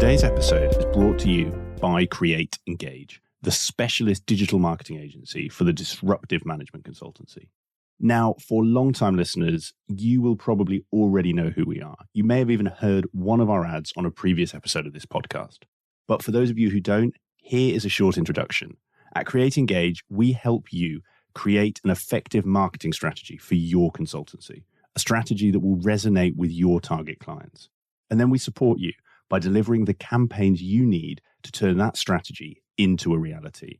Today's episode is brought to you by Create Engage, the specialist digital marketing agency for the disruptive management consultancy. Now, for long-time listeners, you will probably already know who we are. You may have even heard one of our ads on a previous episode of this podcast. But for those of you who don't, here is a short introduction. At Create Engage, we help you create an effective marketing strategy for your consultancy, a strategy that will resonate with your target clients. And then we support you by delivering the campaigns you need to turn that strategy into a reality,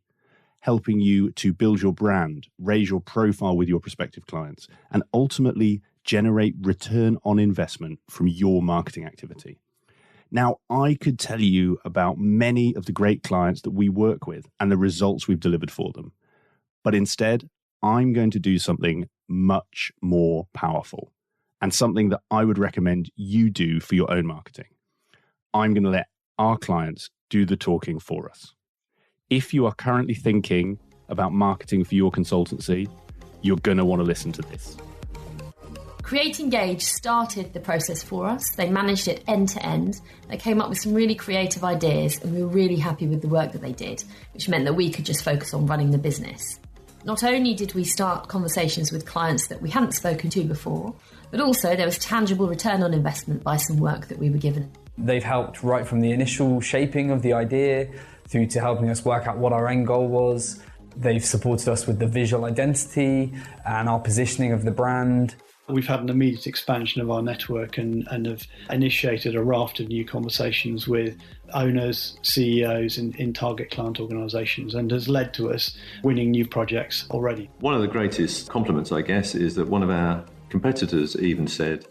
helping you to build your brand, raise your profile with your prospective clients, and ultimately generate return on investment from your marketing activity. Now, I could tell you about many of the great clients that we work with and the results we've delivered for them. But instead, I'm going to do something much more powerful and something that I would recommend you do for your own marketing. I'm going to let our clients do the talking for us. If you are currently thinking about marketing for your consultancy, you're going to want to listen to this. Create Engage started the process for us. They managed it end to end. They came up with some really creative ideas and we were really happy with the work that they did, which meant that we could just focus on running the business. Not only did we start conversations with clients that we hadn't spoken to before, but also there was tangible return on investment by some work that we were given. They've helped right from the initial shaping of the idea through to helping us work out what our end goal was. They've supported us with the visual identity and our positioning of the brand. We've had an immediate expansion of our network and have initiated a raft of new conversations with owners, CEOs in target client organisations, and has led to us winning new projects already. One of the greatest compliments, I guess, is that one of our competitors even said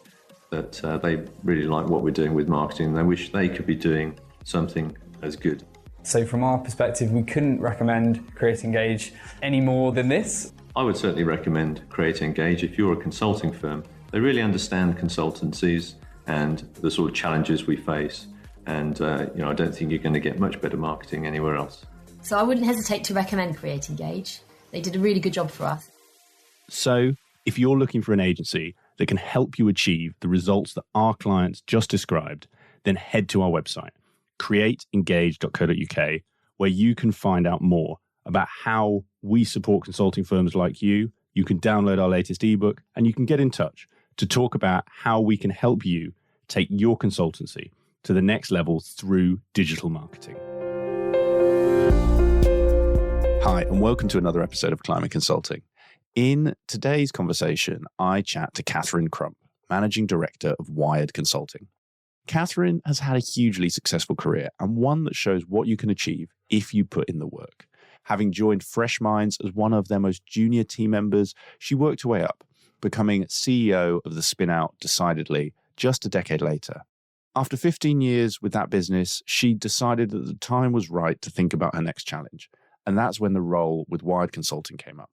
that they really like what we're doing with marketing and they wish they could be doing something as good. So from our perspective, we couldn't recommend Create Engage any more than this. I would certainly recommend Create Engage if you're a consulting firm. They really understand consultancies and the sort of challenges we face. And I don't think you're going to get much better marketing anywhere else. So I wouldn't hesitate to recommend Create Engage. They did a really good job for us. So if you're looking for an agency that can help you achieve the results that our clients just described, then head to our website, createengage.co.uk, where you can find out more about how we support consulting firms like you. You can download our latest ebook and you can get in touch to talk about how we can help you take your consultancy to the next level through digital marketing. Hi, and welcome to another episode of Climate Consulting. In today's conversation, I chat to Catherine Crump, Managing Director of Wired Consulting. Catherine has had a hugely successful career and one that shows what you can achieve if you put in the work. Having joined Freshminds as one of their most junior team members, she worked her way up, becoming CEO of the spin-out Decidedly just a decade later. After 15 years with that business, she decided that the time was right to think about her next challenge. And that's when the role with Wired Consulting came up.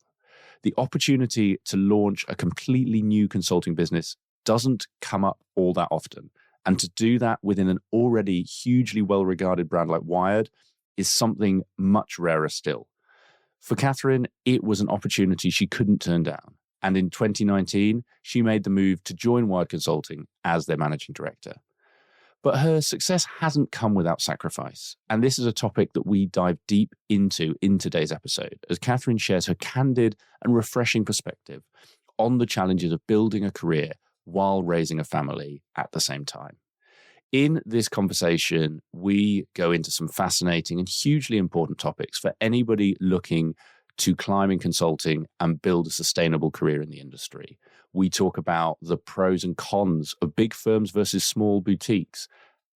The opportunity to launch a completely new consulting business doesn't come up all that often. And to do that within an already hugely well-regarded brand like Wired is something much rarer still. For Catherine, it was an opportunity she couldn't turn down. And in 2019, she made the move to join Wired Consulting as their managing director. But her success hasn't come without sacrifice. And this is a topic that we dive deep into in today's episode, as Catherine shares her candid and refreshing perspective on the challenges of building a career while raising a family at the same time. In this conversation, we go into some fascinating and hugely important topics for anybody looking to climb in consulting and build a sustainable career in the industry. We talk about the pros and cons of big firms versus small boutiques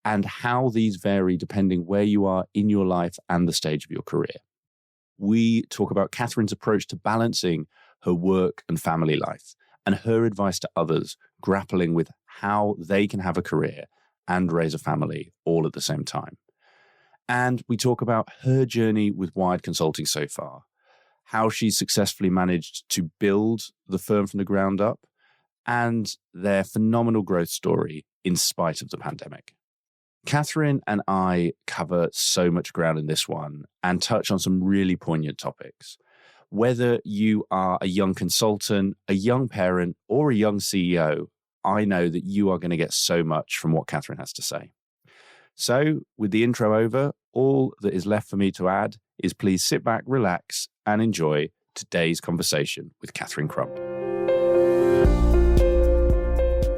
and how these vary depending where you are in your life and the stage of your career. We talk about Catherine's approach to balancing her work and family life and her advice to others grappling with how they can have a career and raise a family all at the same time. And we talk about her journey with Wired Consulting so far, how she's successfully managed to build the firm from the ground up, and their phenomenal growth story in spite of the pandemic. Catherine and I cover so much ground in this one and touch on some really poignant topics. Whether you are a young consultant, a young parent, or a young CEO, I know that you are going to get so much from what Catherine has to say. So, with the intro over, all that is left for me to add is please sit back, relax, and enjoy today's conversation with Catherine Crump.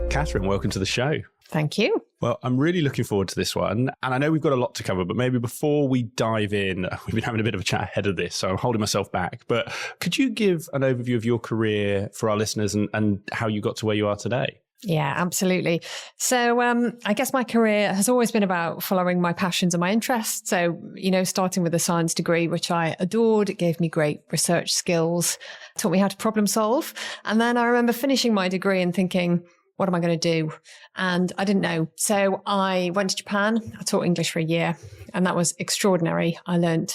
Catherine, welcome to the show. Thank you. Well, I'm really looking forward to this one. And I know we've got a lot to cover, but maybe before we dive in, we've been having a bit of a chat ahead of this, so I'm holding myself back. But could you give an overview of your career for our listeners and how you got to where you are today? Yeah, absolutely. So I guess my career has always been about following my passions and my interests. So, starting with a science degree, which I adored. It gave me great research skills, taught me how to problem solve. And then I remember finishing my degree and thinking, what am I going to do? And I didn't know. So I went to Japan. I taught English for a year, and that was extraordinary. I learned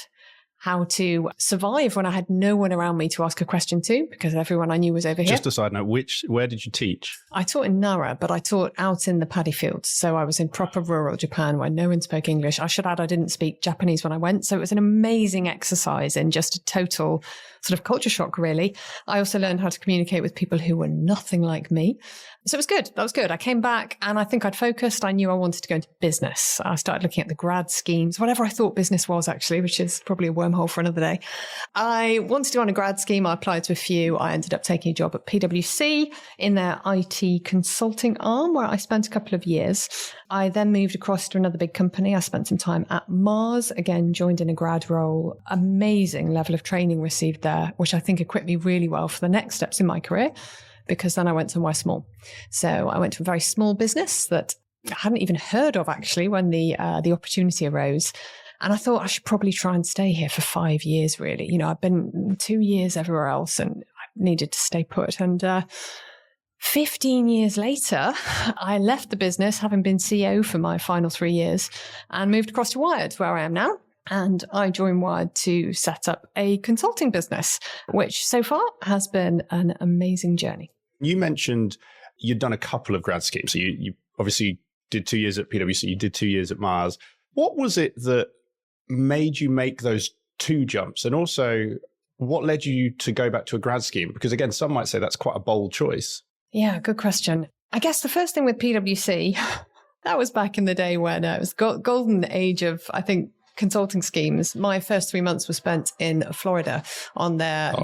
how to survive when I had no one around me to ask a question to, because everyone I knew was over here. Just a side note, where did you teach? I taught in Nara, but I taught out in the paddy fields. So I was in proper rural Japan where no one spoke English. I should add, I didn't speak Japanese when I went. So it was an amazing exercise in just a total sort of culture shock, really. I also learned how to communicate with people who were nothing like me. So it was good. That was good. I came back and I think I'd focused. I knew I wanted to go into business. I started looking at the grad schemes, whatever I thought business was actually, which is probably a wormhole for another day. I wanted to go on a grad scheme. I applied to a few. I ended up taking a job at PwC in their IT consulting arm, where I spent a couple of years. I then moved across to another big company. I spent some time at Mars, again, joined in a grad role. Amazing level of training received there, which I think equipped me really well for the next steps in my career, because then I went somewhere small. So I went to a very small business that I hadn't even heard of actually when the opportunity arose. And I thought I should probably try and stay here for 5 years, really. I've been 2 years everywhere else and I needed to stay put. And 15 years later, I left the business, having been CEO for my final 3 years, and moved across to Wired, where I am now. And I joined Wired to set up a consulting business, which so far has been an amazing journey. You mentioned you'd done a couple of grad schemes. So you obviously did 2 years at PwC, you did 2 years at Mars. What was it that made you make those two jumps? And also, what led you to go back to a grad scheme? Because again, some might say that's quite a bold choice. Yeah, good question. I guess the first thing with PwC, that was back in the day when it was golden age of, I think, consulting schemes. My first 3 months were spent in Florida on their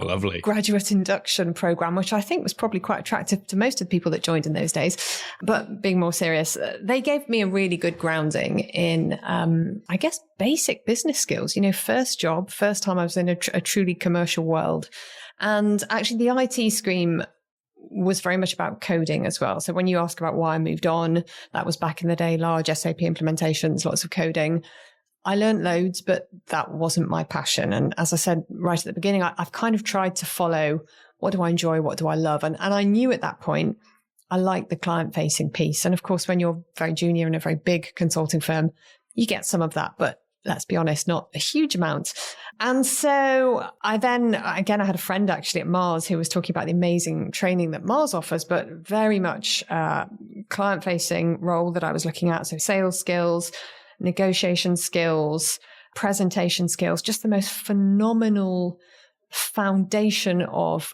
graduate induction program, which I think was probably quite attractive to most of the people that joined in those days. But being more serious, they gave me a really good grounding in, I guess, basic business skills. First job, first time I was in a truly commercial world. And actually the IT stream was very much about coding as well. So when you ask about why I moved on, that was back in the day, large SAP implementations, lots of coding. I learned loads, but that wasn't my passion. And as I said right at the beginning, I've kind of tried to follow, what do I enjoy? What do I love? And I knew at that point, I liked the client-facing piece. And of course, when you're very junior in a very big consulting firm, you get some of that, but let's be honest, not a huge amount. And so I then, again, I had a friend actually at Mars who was talking about the amazing training that Mars offers, but very much client-facing role that I was looking at. So sales skills, negotiation skills, presentation skills, just the most phenomenal foundation of,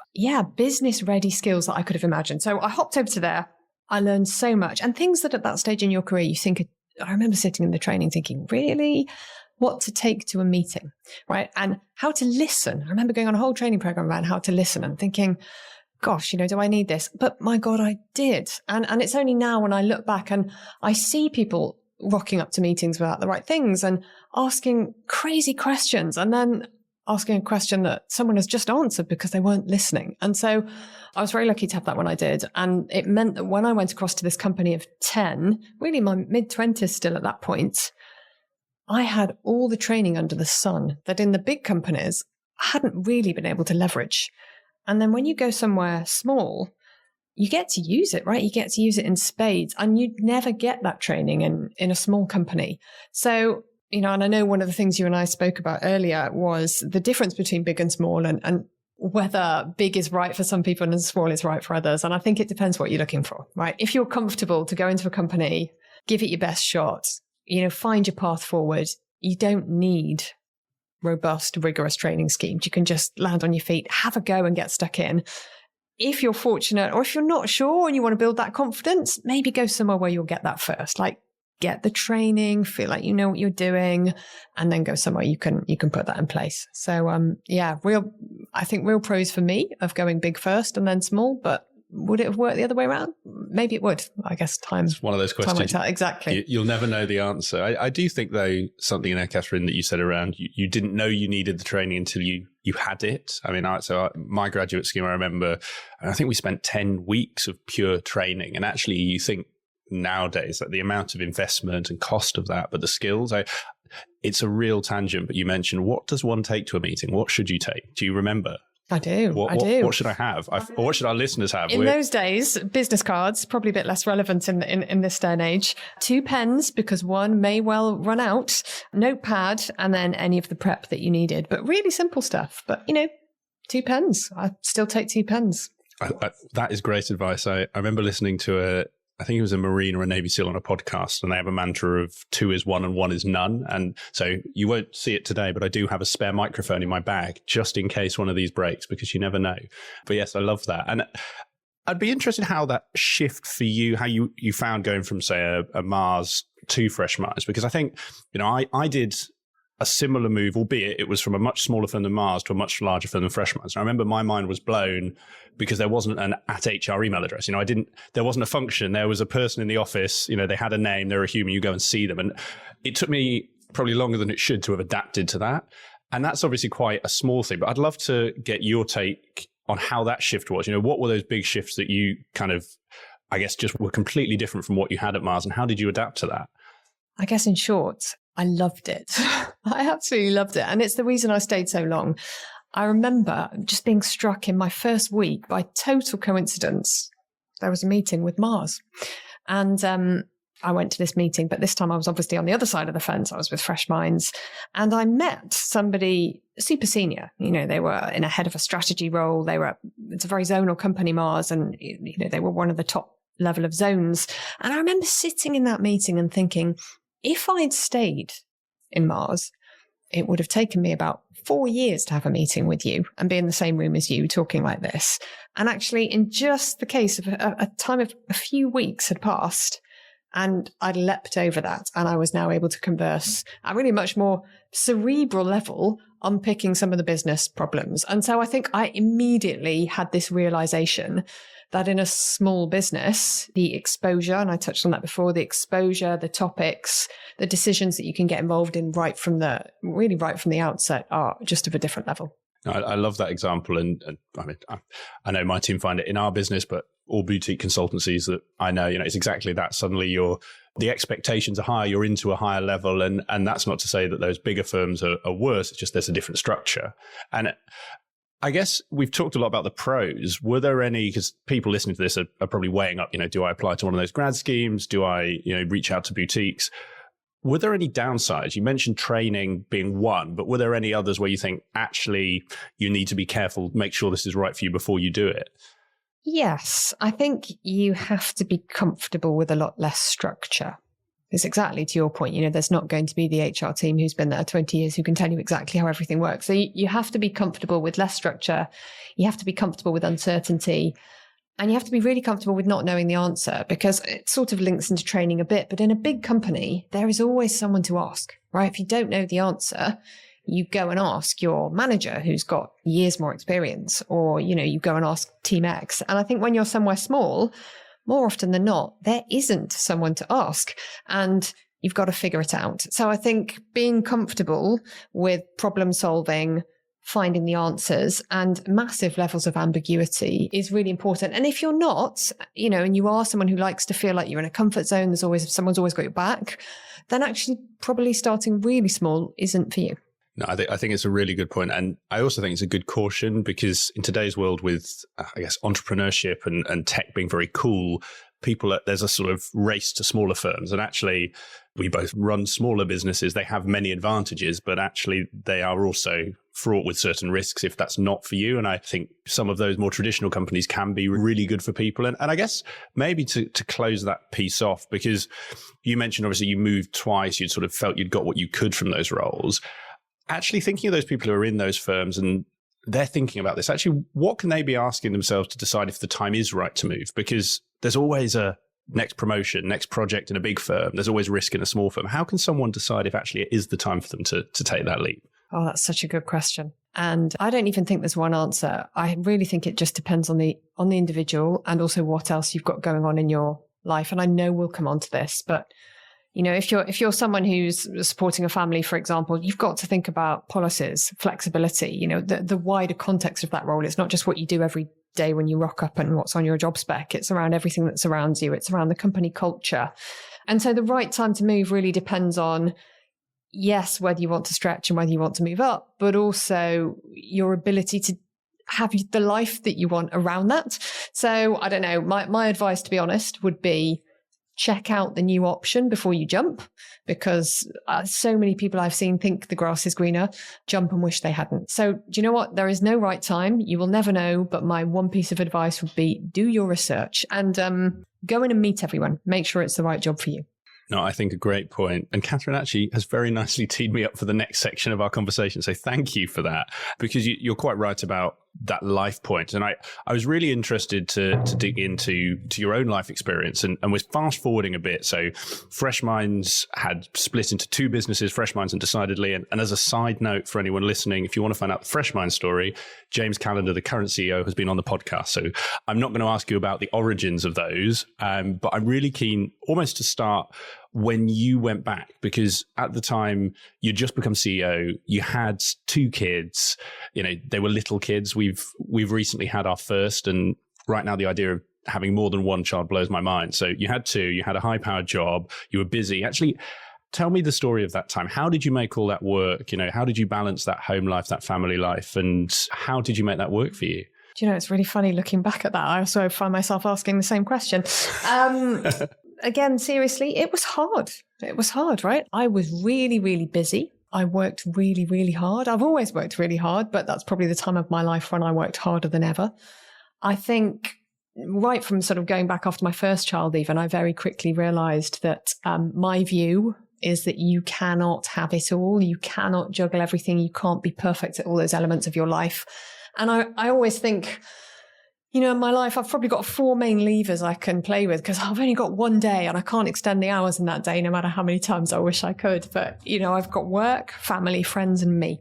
business ready skills that I could have imagined. So I hopped over to there. I learned so much, and things that at that stage in your career, you think, I remember sitting in the training thinking, really? What to take to a meeting, right? And how to listen. I remember going on a whole training program about how to listen and thinking, gosh, do I need this? But my God, I did. And it's only now when I look back and I see people rocking up to meetings without the right things and asking crazy questions and then asking a question that someone has just answered because they weren't listening. And so I was very lucky to have that when I did. And it meant that when I went across to this company of 10, really my mid-20s still at that point, I had all the training under the sun that in the big companies I hadn't really been able to leverage. And then when you go somewhere small, you get to use it, right? You get to use it in spades, and you'd never get that training in a small company. So, and I know one of the things you and I spoke about earlier was the difference between big and small, and whether big is right for some people and small is right for others. And I think it depends what you're looking for, right? If you're comfortable to go into a company, give it your best shot, find your path forward. You don't need robust, rigorous training schemes. You can just land on your feet, have a go and get stuck in. If you're fortunate, or if you're not sure and you want to build that confidence, maybe go somewhere where you'll get that first. Like get the training, feel like you know what you're doing, and then go somewhere you can put that in place. So I think real pros for me of going big first and then small, but would it have worked the other way around? Maybe it would. I guess It's one of those questions. Exactly. You'll never know the answer. I do think, though, something in there, Catherine, that you said around you didn't know you needed the training until you had it. I mean, my graduate scheme, I remember, I think we spent 10 weeks of pure training. And actually, you think nowadays that the amount of investment and cost of that, but the skills, it's a real tangent. But you mentioned, what does one take to a meeting? What should you take? Do you remember? I do. What should I have? Or what should our listeners have? In those days, business cards, probably a bit less relevant in this day and age. 2 pens, because one may well run out, notepad, and then any of the prep that you needed. But really simple stuff. But, 2 pens. I still take 2 pens. That is great advice. I remember listening to I think it was a Marine or a Navy SEAL on a podcast, and they have a mantra of 2 is 1 and 1 is none. And so you won't see it today, but I do have a spare microphone in my bag just in case one of these breaks, because you never know. But yes, I love that. And I'd be interested how that shift for you, how you found going from, say, a Mars to Freshminds, because I think, I did a similar move, albeit it was from a much smaller firm than Mars to a much larger firm than Freshminds. I remember my mind was blown because there wasn't an @HR email address. There wasn't a function. There was a person in the office. They had a name. They're a human. You go and see them. And it took me probably longer than it should to have adapted to that. And that's obviously quite a small thing. But I'd love to get your take on how that shift was. What were those big shifts that you kind of, I guess, just were completely different from what you had at Mars, and how did you adapt to that? I guess in short, I loved it. I absolutely loved it. And it's the reason I stayed so long. I remember just being struck in my first week by total coincidence. There was a meeting with Mars. And I went to this meeting, but this time I was obviously on the other side of the fence. I was with Freshminds. And I met somebody super senior. They were in a head of a strategy role. It's a very zonal company, Mars. And, they were one of the top level of zones. And I remember sitting in that meeting and thinking, if I'd stayed in Mars, it would have taken me about 4 years to have a meeting with you and be in the same room as you talking like this. And actually, in just the case of a time of a few weeks had passed, and I'd leapt over that, and I was now able to converse at really much more cerebral level, unpicking some of the business problems. And so I think I immediately had this realization that in a small business, the exposure, and I touched on that before, the exposure, the topics, the decisions that you can get involved in right from the outset are just of a different level. I love that example. And I mean, I know my team find it in our business, but all boutique consultancies that I know, it's exactly that. Suddenly the expectations are higher, you're into a higher level. And that's not to say that those bigger firms are worse. It's just there's a different structure. And I guess we've talked a lot about the pros. Were there any, because people listening to this are probably weighing up, do I apply to one of those grad schemes? Do I, reach out to boutiques? Were there any downsides? You mentioned training being one, but were there any others where you think actually you need to be careful, make sure this is right for you before you do it? Yes, I think you have to be comfortable with a lot less structure. It's exactly to your point. There's not going to be the HR team who's been there 20 years who can tell you exactly how everything works. So you have to be comfortable with less structure. You have to be comfortable with uncertainty. And you have to be really comfortable with not knowing the answer, because it sort of links into training a bit. But in a big company, there is always someone to ask, right? If you don't know the answer, you go and ask your manager who's got years more experience, or, you go and ask Team X. And I think when you're somewhere small, more often than not, there isn't someone to ask, and you've got to figure it out. So I think being comfortable with problem solving, finding the answers, and massive levels of ambiguity is really important. And if you're not, and you are someone who likes to feel like you're in a comfort zone, someone's always got your back, then actually probably starting really small isn't for you. No, I think it's a really good point. And I also think it's a good caution, because in today's world with, I guess, entrepreneurship and tech being very cool, there's a sort of race to smaller firms. And actually, we both run smaller businesses. They have many advantages, but actually they are also fraught with certain risks if that's not for you. And I think some of those more traditional companies can be really good for people. And I guess maybe to close that piece off, because you mentioned, obviously, you moved twice, you'd sort of felt you'd got what you could from those roles. Actually thinking of those people who are in those firms and they're thinking about this, actually, what can they be asking themselves to decide if the time is right to move? Because there's always next promotion, next project in a big firm. There's always risk in a small firm. How can someone decide if actually it is the time for them to take that leap? Oh, that's such a good question. And I don't even think there's one answer. I really think it just depends on the individual and also what else you've got going on in your life. And I know we'll come on to this, but if you're someone who's supporting a family, for example, you've got to think about policies, flexibility, the wider context of that role. It's not just what you do every day when you rock up and what's on your job spec. It's around everything that surrounds you. It's around the company culture. And so the right time to move really depends on, yes, whether you want to stretch and whether you want to move up, but also your ability to have the life that you want around that. So I don't know, my advice, to be honest, would be check out the new option before you jump, because so many people I've seen think the grass is greener, jump and wish they hadn't. So do you know what? There is no right time. You will never know. But my one piece of advice would be do your research and go in and meet everyone. Make sure it's the right job for you. No, I think a great point. And Catherine actually has very nicely teed me up for the next section of our conversation. So thank you for that, because you're quite right about that life point. And I was really interested to dig into your own life experience and was fast forwarding a bit. So Freshminds had split into two businesses, Freshminds and Decidedly. And as a side note for anyone listening, if you want to find out the Freshminds story, James Callender, the current CEO, has been on the podcast. So I'm not going to ask you about the origins of those, but I'm really keen almost to start when you went back, because at the time you'd just become CEO, you had two kids, they were little kids. We've recently had our first, and right now the idea of having more than one child blows my mind. So you had two, you had a high-powered job, you were busy. Actually, tell me the story of that time. How did you make all that work? How did you balance that home life, that family life, and how did you make that work for you? Do you know, it's really funny looking back at that. I also find myself asking the same question. Again, seriously, it was hard. It was hard, right? I was really, really busy. I worked really, really hard. I've always worked really hard, but that's probably the time of my life when I worked harder than ever. I think right from sort of going back after my first child even, I very quickly realized that my view is that you cannot have it all. You cannot juggle everything. You can't be perfect at all those elements of your life. And I always think, in my life, I've probably got 4 main levers I can play with because I've only got one day and I can't extend the hours in that day, no matter how many times I wish I could. But, I've got work, family, friends, and me.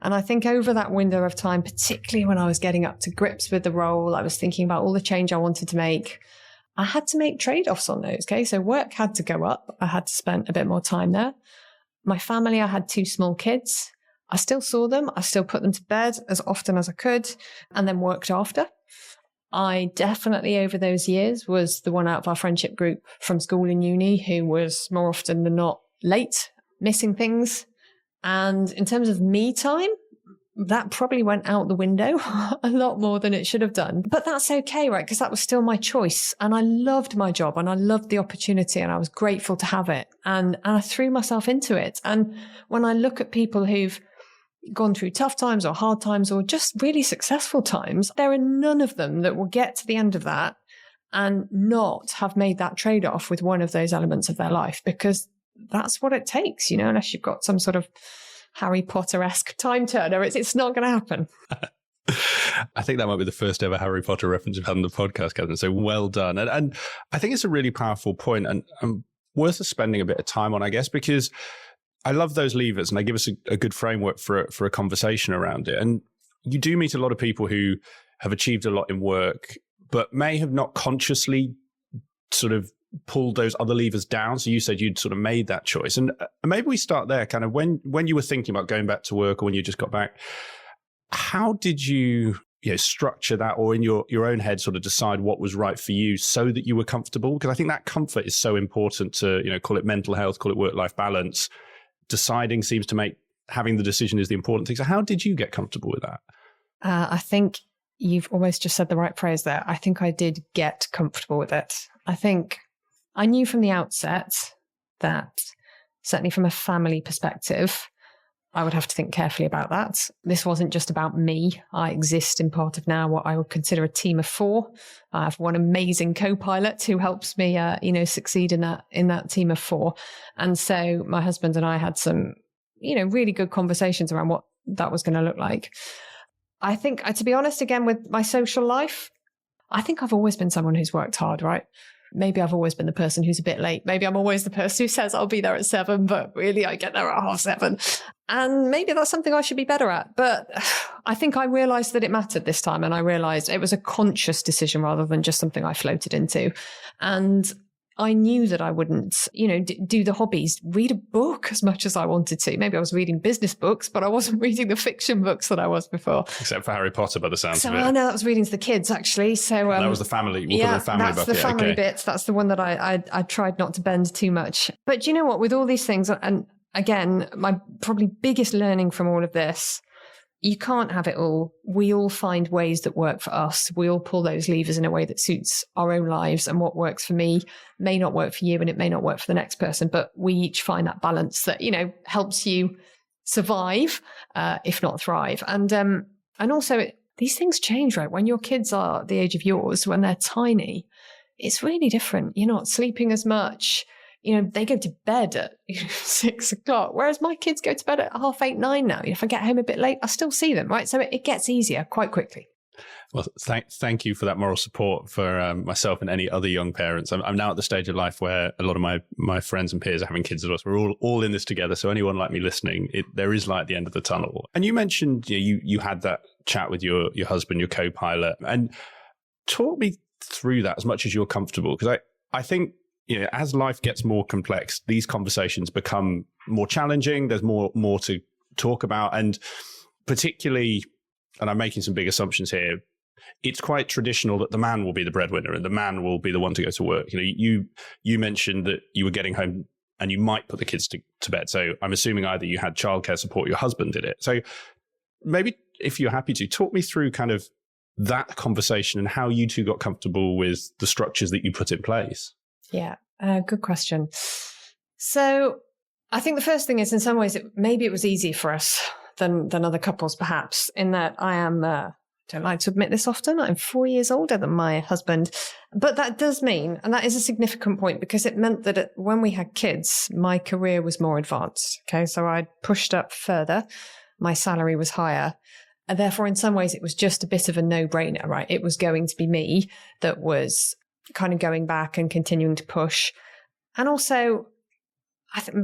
And I think over that window of time, particularly when I was getting up to grips with the role, I was thinking about all the change I wanted to make. I had to make trade-offs on those. Okay. So work had to go up. I had to spend a bit more time there. My family, I had 2 small kids. I still saw them. I still put them to bed as often as I could and then worked after. I definitely, over those years, was the one out of our friendship group from school and uni who was more often than not late, missing things. And in terms of me time, that probably went out the window a lot more than it should have done. But that's okay, right? Because that was still my choice. And I loved my job and I loved the opportunity and I was grateful to have it. And I threw myself into it. And when I look at people who've gone through tough times or hard times or just really successful times, there are none of them that will get to the end of that and not have made that trade-off with one of those elements of their life, because that's what it takes, unless you've got some sort of Harry Potter-esque time turner, it's not going to happen. I think that might be the first ever Harry Potter reference we've had on the podcast, Catherine. So well done. And I think it's a really powerful point and worth us spending a bit of time on, I guess, because I love those levers and they give us a good framework for a conversation around it. And you do meet a lot of people who have achieved a lot in work, but may have not consciously sort of pulled those other levers down. So you said you'd sort of made that choice. And maybe we start there, kind of when you were thinking about going back to work or when you just got back, how did you structure that, or in your own head sort of decide what was right for you so that you were comfortable? Because I think that comfort is so important to, call it mental health, call it work-life balance. Deciding seems to make having the decision is the important thing. So how did you get comfortable with that? I think you've almost just said the right phrase there. I think I did get comfortable with it. I think I knew from the outset that certainly from a family perspective, I would have to think carefully about that. This wasn't just about me. I exist in part of now what I would consider a team of 4. I have one amazing co-pilot who helps me, succeed in that team of 4. And so my husband and I had some, really good conversations around what that was going to look like. I think, to be honest, again, with my social life, I think I've always been someone who's worked hard, right? maybe I've always been the person who's a bit late. Maybe I'm always the person who says I'll be there at 7, but really I get there at 7:30. And maybe that's something I should be better at. But I think I realized that it mattered this time. And I realized it was a conscious decision rather than just something I floated into. And I knew that I wouldn't, do the hobbies, read a book as much as I wanted to. Maybe I was reading business books, but I wasn't reading the fiction books that I was before. Except for Harry Potter, by the sounds of it. Oh, no, that was reading to the kids, actually. So that was the family. We'll call it the family that's bucket. The family bits. That's the one that I tried not to bend too much. But do you know what? With all these things, and again, my probably biggest learning from all of this, you can't have it all. We all find ways that work for us. We all pull those levers in a way that suits our own lives. And what works for me may not work for you, and it may not work for the next person. But we each find that balance that, helps you survive, if not thrive. And also these things change, right? When your kids are the age of yours, when they're tiny, it's really different. You're not sleeping as much. They go to bed at 6 o'clock, whereas my kids go to bed at 8:30, 9 now. If I get home a bit late, I still see them, right? So it gets easier quite quickly. Well, thank you for that moral support for myself and any other young parents. I'm now at the stage of life where a lot of my friends and peers are having kids as well. So we're all in this together. So anyone like me listening, there is light at the end of the tunnel. And you mentioned you had that chat with your husband, your co-pilot, and talk me through that as much as you're comfortable. Because I think, as life gets more complex, these conversations become more challenging. There's more to talk about. And particularly, and I'm making some big assumptions here, it's quite traditional that the man will be the breadwinner and the man will be the one to go to work. You mentioned that you were getting home and you might put the kids to bed. So I'm assuming either you had childcare support or your husband did it. So maybe if you're happy to, talk me through kind of that conversation and how you two got comfortable with the structures that you put in place. Yeah, good question. So I think the first thing is, in some ways, maybe it was easier for us than other couples, perhaps, in that I am, don't like to admit this often, I'm 4 years older than my husband. But that does mean, and that is a significant point, because it meant that when we had kids, my career was more advanced. Okay, so I pushed up further. My salary was higher. And therefore, in some ways, it was just a bit of a no-brainer, right? It was going to be me that was kind of going back and continuing to push. And also, I think,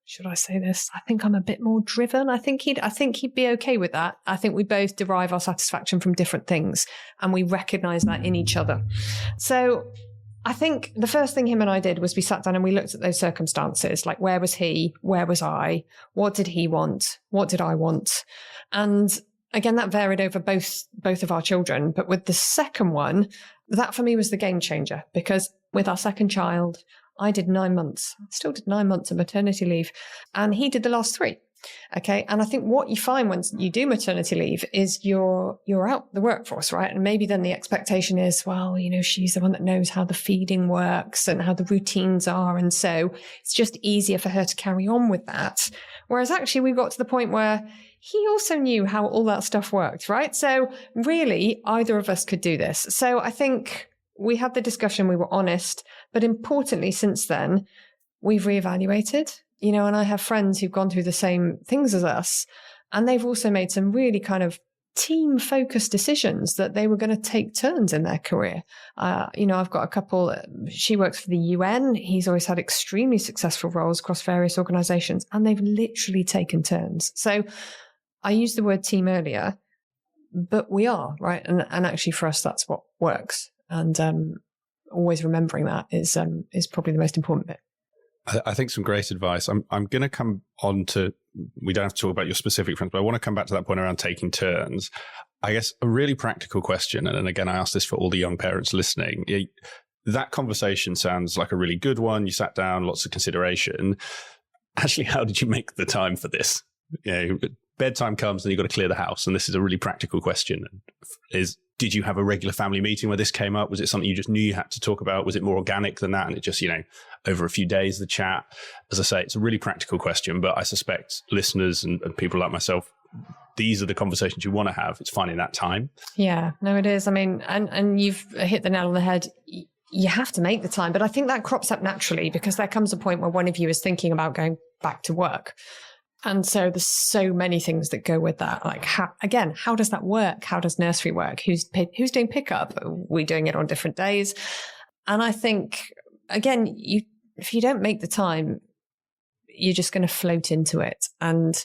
should I say this? I think I'm a bit more driven. I think he'd be okay with that. I think we both derive our satisfaction from different things, and we recognize that in each other. So I think the first thing him and I did was we sat down and we looked at those circumstances, like where was he? Where was I? What did he want? What did I want? And again, that varied over both of our children. But with the second one, that for me was the game changer, because with our second child, I did 9 months, still did 9 months of maternity leave, and he did the last 3. Okay. And I think what you find when you do maternity leave is you're out the workforce, right? And maybe then the expectation is, well, she's the one that knows how the feeding works and how the routines are. And so it's just easier for her to carry on with that. Whereas actually we got to the point where he also knew how all that stuff worked, right? So really either of us could do this. So I think we had the discussion, we were honest, but importantly since then, we've reevaluated, and I have friends who've gone through the same things as us, and they've also made some really kind of team-focused decisions that they were going to take turns in their career. I've got a couple, she works for the UN. He's always had extremely successful roles across various organizations, and they've literally taken turns. So I used the word team earlier, but we are, right? And actually for us, that's what works. And always remembering that is probably the most important bit. I think some great advice. I'm going to come on to, we don't have to talk about your specific friends, but I want to come back to that point around taking turns. I guess a really practical question, and again, I ask this for all the young parents listening. That conversation sounds like a really good one. You sat down, lots of consideration. Actually, how did you make the time for this? Bedtime comes and you've got to clear the house. And this is a really practical question. Did you have a regular family meeting where this came up? Was it something you just knew you had to talk about? Was it more organic than that? And it just, over a few days, the chat, as I say, it's a really practical question, but I suspect listeners and people like myself, these are the conversations you want to have. It's finding that time. Yeah, no, it is. I mean, and you've hit the nail on the head. You have to make the time, but I think that crops up naturally because there comes a point where one of you is thinking about going back to work. And so there's so many things that go with that. Like, how does that work? How does nursery work? Who's doing pickup? Are we doing it on different days? And I think, again, if you don't make the time, you're just going to float into it. And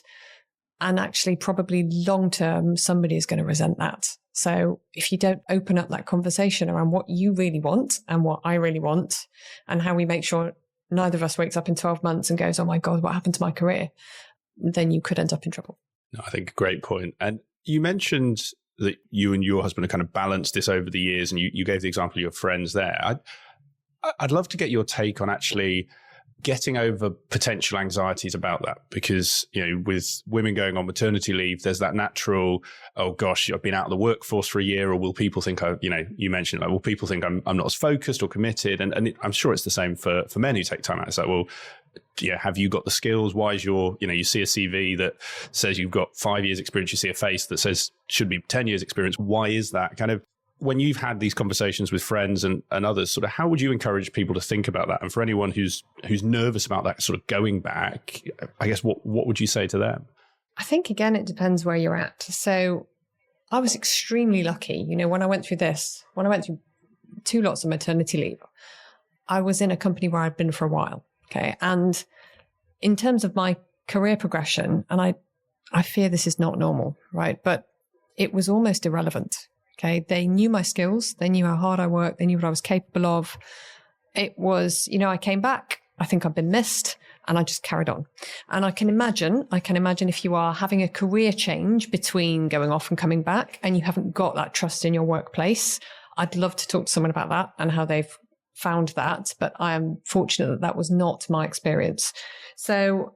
actually, probably long term, somebody is going to resent that. So if you don't open up that conversation around what you really want and what I really want, and how we make sure neither of us wakes up in 12 months and goes, oh my God, what happened to my career? Then you could end up in trouble. No, I think a great point. And you mentioned that you and your husband have kind of balanced this over the years, and you gave the example of your friends there. I'd love to get your take on actually getting over potential anxieties about that, because, you know, with women going on maternity leave, there's that natural, oh gosh, I've been out of the workforce for a year, or will people think you mentioned, like, will people think I'm not as focused or committed? And I'm sure it's the same for men who take time out. It's like, well, yeah, have you got the skills? Why is you see a CV that says you've got 5 years experience, you see a face that says should be 10 years experience. Why is that? Kind of, when you've had these conversations with friends and others, sort of how would you encourage people to think about that? And for anyone who's nervous about that sort of going back, I guess what would you say to them? I think, again, it depends where you're at. So I was extremely lucky. You know, when I went through 2 lots of maternity leave, I was in a company where I'd been for a while. Okay. And in terms of my career progression, and I fear this is not normal, right? But it was almost irrelevant. Okay. They knew my skills. They knew how hard I worked. They knew what I was capable of. It was, I came back. I think I've been missed, and I just carried on. And I can imagine if you are having a career change between going off and coming back, and you haven't got that trust in your workplace, I'd love to talk to someone about that and how they've found that. But I am fortunate that was not my experience. So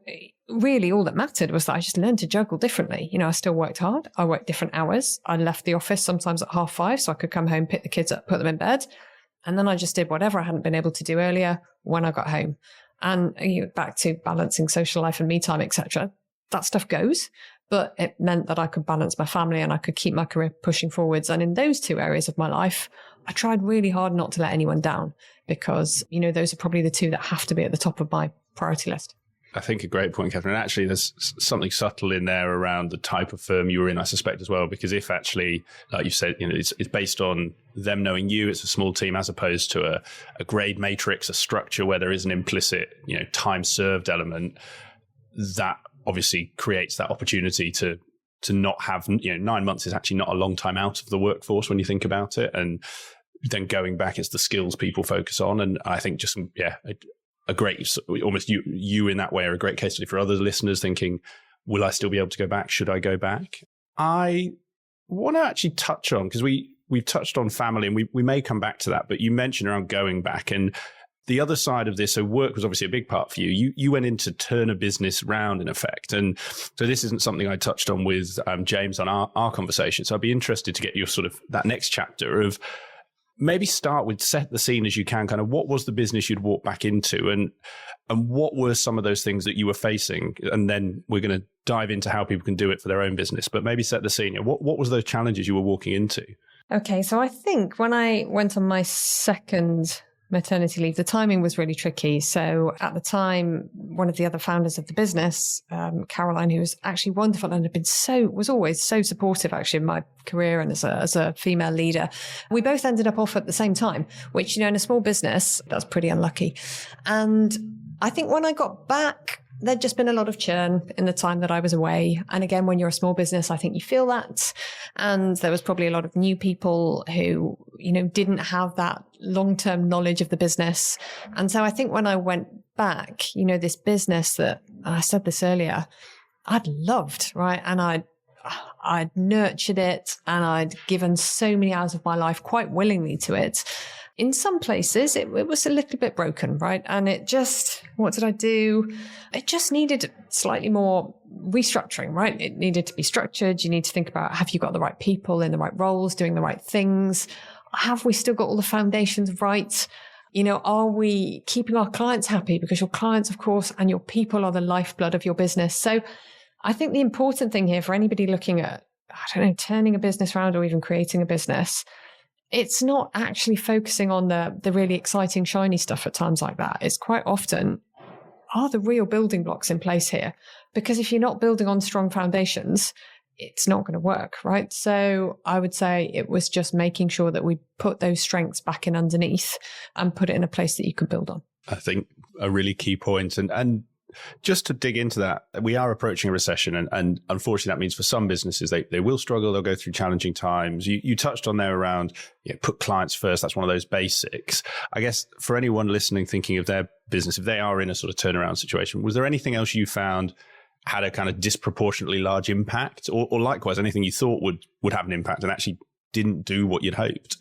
really all that mattered was that I just learned to juggle differently. I still worked hard. I worked different hours. I left the office sometimes at 5:30 so I could come home, pick the kids up, put them in bed. And then I just did whatever I hadn't been able to do earlier when I got home. And back to balancing social life and me time, etc. That stuff goes, but it meant that I could balance my family and I could keep my career pushing forwards. And in those 2 areas of my life, I tried really hard not to let anyone down, because, those are probably the 2 that have to be at the top of my priority list. I think a great point, Catherine. And actually, there's something subtle in there around the type of firm you were in, I suspect, as well. Because if actually, like you said, it's based on them knowing you, it's a small team, as opposed to a grade matrix, a structure where there is an implicit, time served element, that obviously creates that opportunity to not have, 9 months is actually not a long time out of the workforce when you think about it. And then going back, it's the skills people focus on. And I think just, a great, almost you in that way are a great case study for other listeners thinking, will I still be able to go back? Should I go back? I want to actually touch on, because we've touched on family, and we may come back to that, but you mentioned around going back, and the other side of this. So work was obviously a big part for you. You went in to turn a business round, in effect. And so this isn't something I touched on with James on our conversation. So I'd be interested to get your sort of that next chapter of, maybe start with, set the scene as you can, kind of what was the business you'd walk back into, and what were some of those things that you were facing? And then we're going to dive into how people can do it for their own business, but maybe set the scene. What was those challenges you were walking into? Okay, so I think when I went on my second maternity leave, the timing was really tricky. So at the time, one of the other founders of the business, Caroline, who was actually wonderful and was always so supportive actually in my career and as a female leader, we both ended up off at the same time, which, in a small business, that's pretty unlucky. And I think when I got back, there'd just been a lot of churn in the time that I was away. And again, when you're a small business, I think you feel that. And there was probably a lot of new people who, didn't have that long-term knowledge of the business. And so I think when I went back, this business that, and I said this earlier, I'd loved, right? And I'd nurtured it, and I'd given so many hours of my life quite willingly to it. In some places, it was a little bit broken, right? And what did I do? It just needed slightly more restructuring, right? It needed to be structured. You need to think about, have you got the right people in the right roles, doing the right things? Have we still got all the foundations right? Are we keeping our clients happy? Because your clients, of course, and your people are the lifeblood of your business. So I think the important thing here for anybody looking at, turning a business around or even creating a business, it's not actually focusing on the really exciting, shiny stuff at times like that. It's quite often, are the real building blocks in place here? Because if you're not building on strong foundations, it's not going to work, right? So I would say it was just making sure that we put those strengths back in underneath and put it in a place that you could build on. I think a really key point. And just to dig into that, we are approaching a recession, and unfortunately that means for some businesses, they will struggle, they'll go through challenging times. You touched on there around put clients first, that's one of those basics. I guess for anyone listening, thinking of their business, if they are in a sort of turnaround situation, was there anything else you found had a kind of disproportionately large impact, or likewise anything you thought would have an impact and actually didn't do what you'd hoped?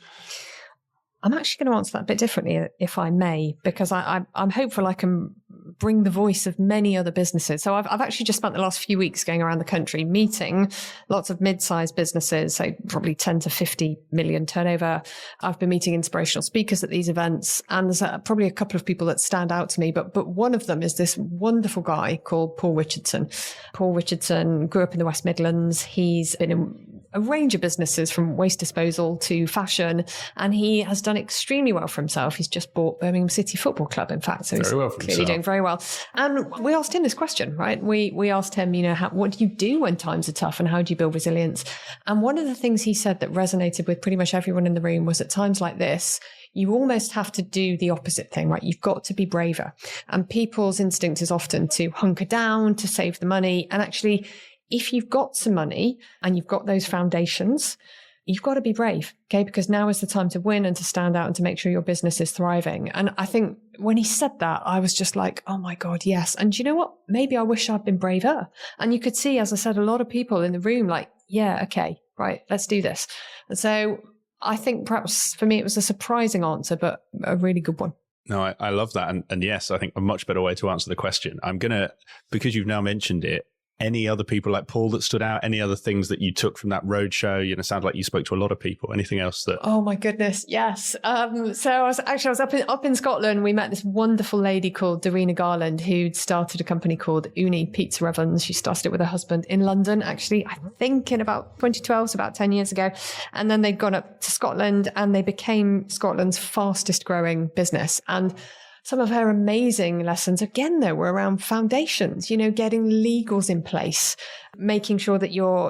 I'm actually going to answer that a bit differently, if I may, because I'm hopeful I can bring the voice of many other businesses. So I've actually just spent the last few weeks going around the country meeting lots of mid-sized businesses, so probably 10 to 50 million turnover. I've been meeting inspirational speakers at these events, and there's probably a couple of people that stand out to me, but one of them is this wonderful guy called Paul Richardson. Paul Richardson grew up in the West Midlands. He's been in a range of businesses from waste disposal to fashion, and he has done extremely well for himself. He's just bought Birmingham City Football Club, in fact, so he's clearly doing very well. And we asked him this question, right? We asked him, what do you do when times are tough and how do you build resilience? And one of the things he said that resonated with pretty much everyone in the room was at times like this, you almost have to do the opposite thing, right? You've got to be braver. And people's instinct is often to hunker down, to save the money, and actually, if you've got some money and you've got those foundations, you've got to be brave, okay? Because now is the time to win and to stand out and to make sure your business is thriving. And I think when he said that, I was just like, oh my God, yes. And you know what? Maybe I wish I'd been braver. And you could see, as I said, a lot of people in the room like, yeah, okay, right, let's do this. And so I think perhaps for me, it was a surprising answer, but a really good one. No, I love that. And yes, I think a much better way to answer the question. I'm going to, because you've now mentioned it, any other people like Paul that stood out? Any other things that you took from that roadshow? Sounds like you spoke to a lot of people. Anything else that? Oh my goodness, yes. So I was up in Scotland. We met this wonderful lady called Darina Garland, who'd started a company called Uni Pizza Ovens. She started it with her husband in London, actually, I think in about 2012, so about 10 years ago. And then they'd gone up to Scotland and they became Scotland's fastest growing business. And some of her amazing lessons, again, though, were around foundations, getting legals in place, making sure that your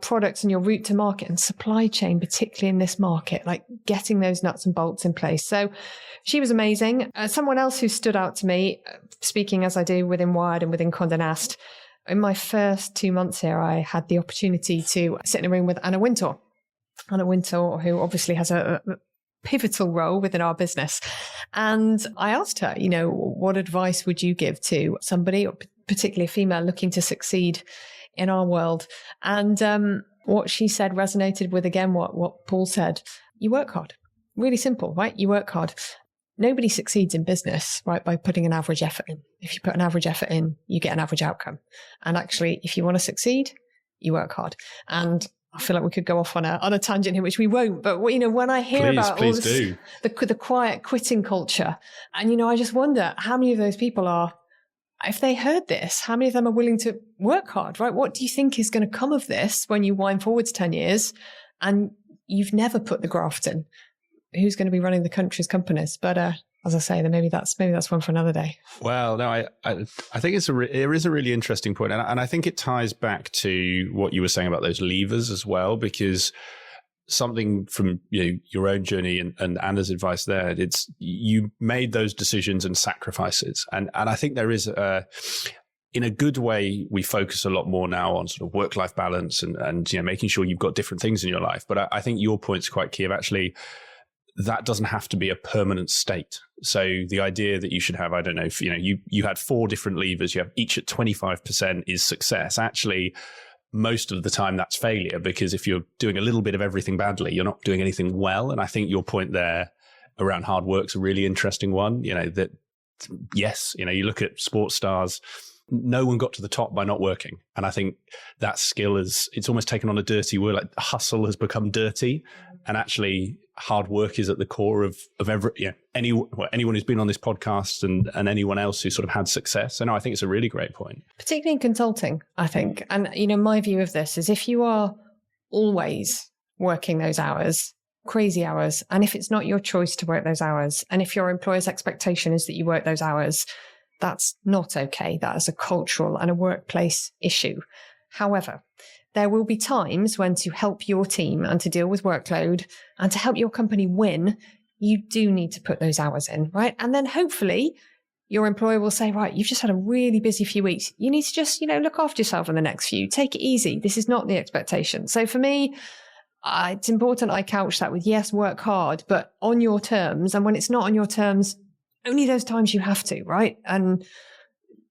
products and your route to market and supply chain, particularly in this market, like getting those nuts and bolts in place. So she was amazing. Someone else who stood out to me, speaking as I do within Wired and within Condé Nast, in my first 2 months here, I had the opportunity to sit in a room with Anna Wintour. Anna Wintour, who obviously has a pivotal role within our business. And I asked her, what advice would you give to somebody, particularly a female, looking to succeed in our world? And what she said resonated with, again, what Paul said. You work hard. Really simple, right? You work hard. Nobody succeeds in business, right, by putting an average effort in. If you put an average effort in, you get an average outcome. And actually, if you want to succeed, you work hard. And I feel like we could go off on a tangent here, which we won't. But when I hear about all this, the quiet quitting culture, and I just wonder how many of those people are, if they heard this, how many of them are willing to work hard, right? What do you think is going to come of this when you wind forwards 10 years and you've never put the graft in? Who's going to be running the country's companies? But as I say, then maybe that's one for another day. Well, no, I think it is a really interesting point, and I think it ties back to what you were saying about those levers as well, because something from your own journey and Anna's advice there, it's you made those decisions and sacrifices, and I think there is in a good way, we focus a lot more now on sort of work-life balance and making sure you've got different things in your life. But I think your point's quite key of actually. That doesn't have to be a permanent state. So the idea that you should have, I don't know, if you had 4 different levers, you have each at 25% is success. Actually, most of the time that's failure, because if you're doing a little bit of everything badly, you're not doing anything well. And I think your point there around hard work's a really interesting one. That yes, you look at sports stars, no one got to the top by not working. And I think that skill it's almost taken on a dirty word, like hustle has become dirty. And actually hard work is at the core of every, anyone who's been on this podcast and anyone else who sort of had success. So no, I think it's a really great point. Particularly in consulting, I think. And, my view of this is if you are always working those hours, crazy hours, and if it's not your choice to work those hours, and if your employer's expectation is that you work those hours, that's not okay. That is a cultural and a workplace issue. However, there will be times when, to help your team and to deal with workload and to help your company win, you do need to put those hours in, right? And then hopefully your employer will say, right, you've just had a really busy few weeks. You need to just, look after yourself in the next few. Take it easy. This is not the expectation. So for me, it's important I couch that with, yes, work hard, but on your terms. And when it's not on your terms, only those times you have to, right? And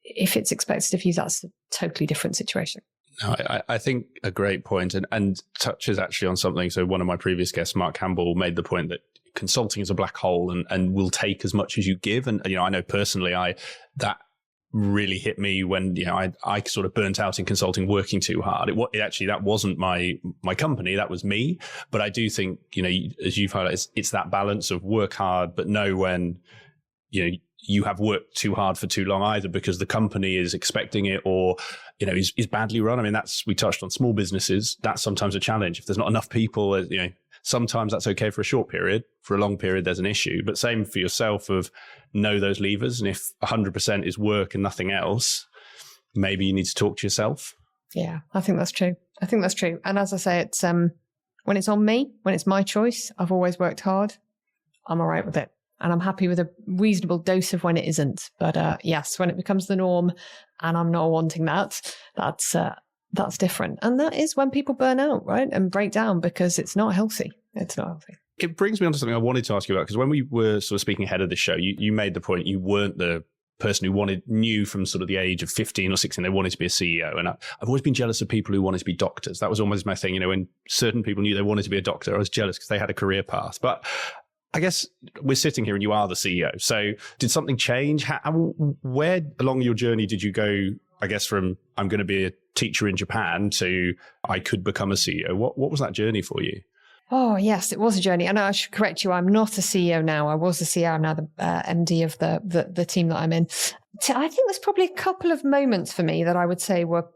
if it's expected of you, that's a totally different situation. No, I think a great point and touches actually on something. So one of my previous guests, Mark Campbell, made the point that consulting is a black hole and will take as much as you give. And, I know personally, that really hit me when, I sort of burnt out in consulting, working too hard. It actually, that wasn't my company, that was me. But I do think, as you've highlighted, it's that balance of work hard, but know when, you have worked too hard for too long, either because the company is expecting it or, is badly run. I mean, we touched on small businesses. That's sometimes a challenge. If there's not enough people, sometimes that's okay for a short period. For a long period, there's an issue. But same for yourself of know those levers. And if 100% is work and nothing else, maybe you need to talk to yourself. Yeah, I think that's true. And as I say, it's when it's on me, when it's my choice, I've always worked hard. I'm all right with it. And I'm happy with a reasonable dose of when it isn't. But yes, when it becomes the norm and I'm not wanting that, that's different. And that is when people burn out, right? And break down because it's not healthy. It's not healthy. It brings me on to something I wanted to ask you about, because when we were sort of speaking ahead of the show, you made the point you weren't the person who knew from sort of the age of 15 or 16, they wanted to be a CEO. And I've always been jealous of people who wanted to be doctors. That was almost my thing. When certain people knew they wanted to be a doctor, I was jealous because they had a career path. But I guess we're sitting here and you are the CEO. So did something change? Where along your journey did you go, I guess, from I'm going to be a teacher in Japan to I could become a CEO? What was that journey for you? Oh, yes, it was a journey. And I should correct you. I'm not a CEO now. I was the CEO. I'm now the MD of the team that I'm in. I think there's probably a couple of moments for me that I would say were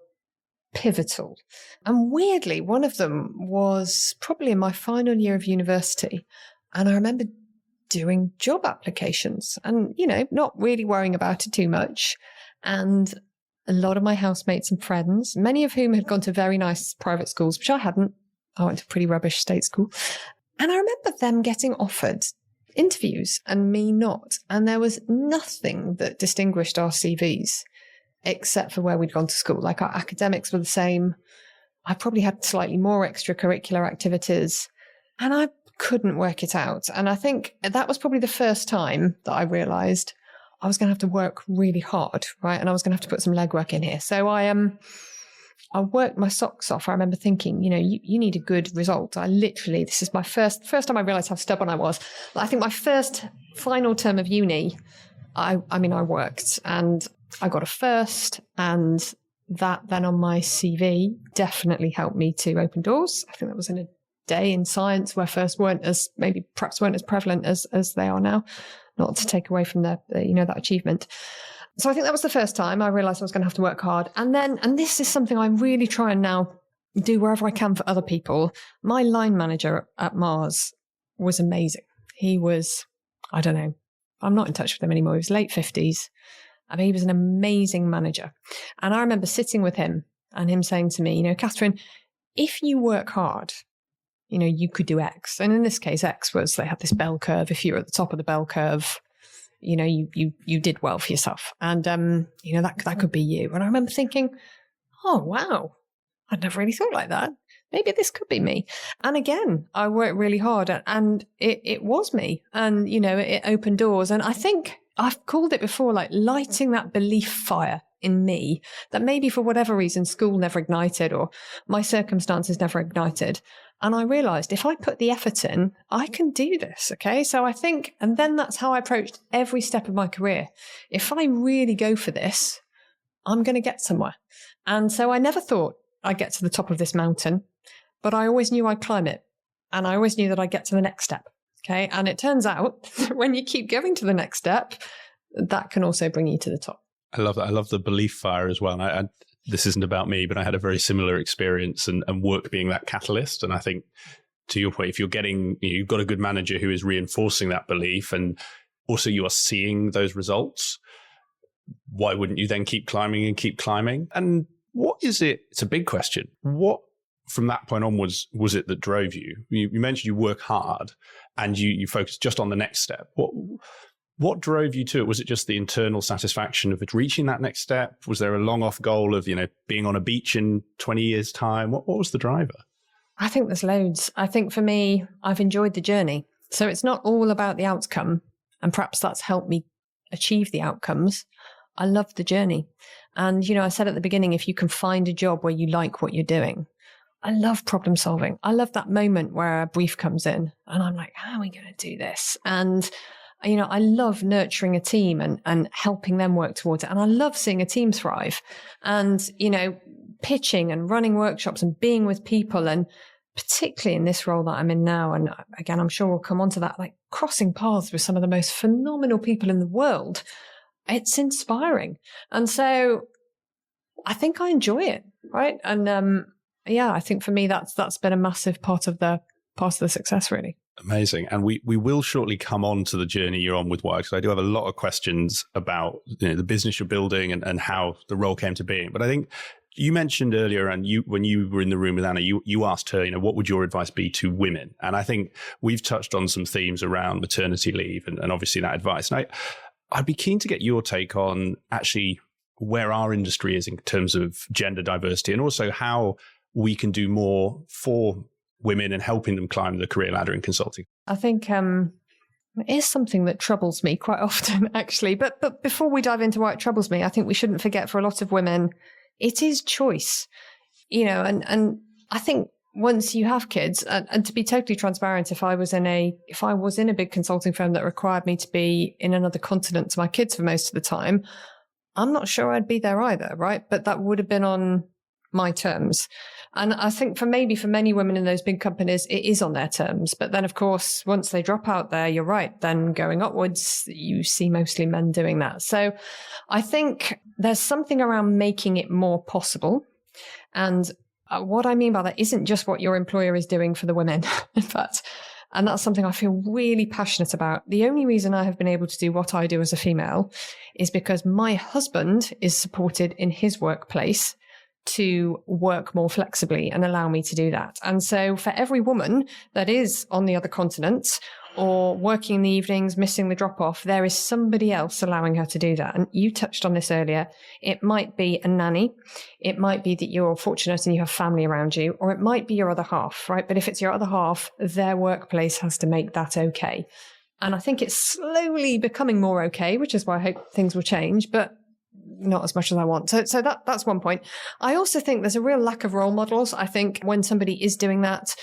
pivotal. And weirdly, one of them was probably in my final year of university. And I remember doing job applications and, not really worrying about it too much. And a lot of my housemates and friends, many of whom had gone to very nice private schools, which I hadn't. I went to a pretty rubbish state school. And I remember them getting offered interviews and me not. And there was nothing that distinguished our CVs except for where we'd gone to school. Like our academics were the same. I probably had slightly more extracurricular activities. And I couldn't work it out. And I think that was probably the first time that I realized I was going to have to work really hard, right? And I was going to have to put some legwork in here. So I worked my socks off. I remember thinking, you need a good result. This is my first time I realized how stubborn I was. I think my first final term of uni, I worked and I got a first, and that then on my CV definitely helped me to open doors. I think that was in a day in science where firsts weren't as prevalent as they are now, not to take away from that achievement. So I think that was the first time I realized I was going to have to work hard. And this is something I really try and now do wherever I can for other people. My line manager at Mars was amazing. He was, I don't know, I'm not in touch with him anymore. He was late 50s. I mean, he was an amazing manager. And I remember sitting with him and him saying to me, Catherine, if you work hard, you could do X. And in this case, X was they had this bell curve. If you were at the top of the bell curve, you did well for yourself. And, that could be you. And I remember thinking, oh, wow, I'd never really thought like that. Maybe this could be me. And again, I worked really hard and it was me. And, it opened doors. And I think I've called it before, like lighting that belief fire in me that maybe for whatever reason, school never ignited or my circumstances never ignited. And I realized if I put the effort in, I can do this. Okay. So I think, and then that's how I approached every step of my career. If I really go for this, I'm going to get somewhere. And so I never thought I'd get to the top of this mountain, but I always knew I'd climb it. And I always knew that I'd get to the next step. Okay. And it turns out when you keep going to the next step, that can also bring you to the top. I love that. I love the belief fire as well. And this isn't about me, but I had a very similar experience and work being that catalyst. And I think to your point, if you've got a good manager who is reinforcing that belief and also you are seeing those results, why wouldn't you then keep climbing and keep climbing? And what is it? It's a big question. What from that point onwards was it that drove you? You mentioned you work hard and you focus just on the next step. What drove you to it? Was it just the internal satisfaction of it reaching that next step? Was there a long off goal of, being on a beach in 20 years' time? What was the driver? I think there's loads. I think for me, I've enjoyed the journey. So it's not all about the outcome. And perhaps that's helped me achieve the outcomes. I love the journey. And, I said at the beginning, if you can find a job where you like what you're doing, I love problem solving. I love that moment where a brief comes in and I'm like, how are we going to do this? And, I love nurturing a team and helping them work towards it. And I love seeing a team thrive and, pitching and running workshops and being with people, and particularly in this role that I'm in now. And again, I'm sure we'll come on to that, like crossing paths with some of the most phenomenal people in the world. It's inspiring. And so I think I enjoy it. Right. And, I think for me, that's been a massive part of the success, really. Amazing. And we will shortly come on to the journey you're on with Wired, because I do have a lot of questions about the business you're building and how the role came to be. But I think you mentioned earlier, and when you were in the room with Anna, you asked her, what would your advice be to women? And I think we've touched on some themes around maternity leave and obviously that advice. And I'd be keen to get your take on actually where our industry is in terms of gender diversity, and also how we can do more for women and helping them climb the career ladder in consulting. I think it is something that troubles me quite often, actually. But before we dive into why it troubles me, I think we shouldn't forget, for a lot of women, it is choice, and I think once you have kids, and to be totally transparent, if I was in a big consulting firm that required me to be in another continent to my kids for most of the time, I'm not sure I'd be there either, right? But that would have been on my terms. And I think for many women in those big companies, it is on their terms. But then, of course, once they drop out there, you're right, then going upwards, you see mostly men doing that. So I think there's something around making it more possible. And what I mean by that isn't just what your employer is doing for the women, in fact. And that's something I feel really passionate about. The only reason I have been able to do what I do as a female is because my husband is supported in his workplace to work more flexibly and allow me to do that. And so for every woman that is on the other continent or working in the evenings, missing the drop off, there is somebody else allowing her to do that. And you touched on this earlier. It might be a nanny. It might be that you're fortunate and you have family around you, or it might be your other half, right? But if it's your other half, their workplace has to make that okay. And I think it's slowly becoming more okay, which is why I hope things will change, but not as much as I want. So that's one point. I also think there's a real lack of role models. I think when somebody is doing that,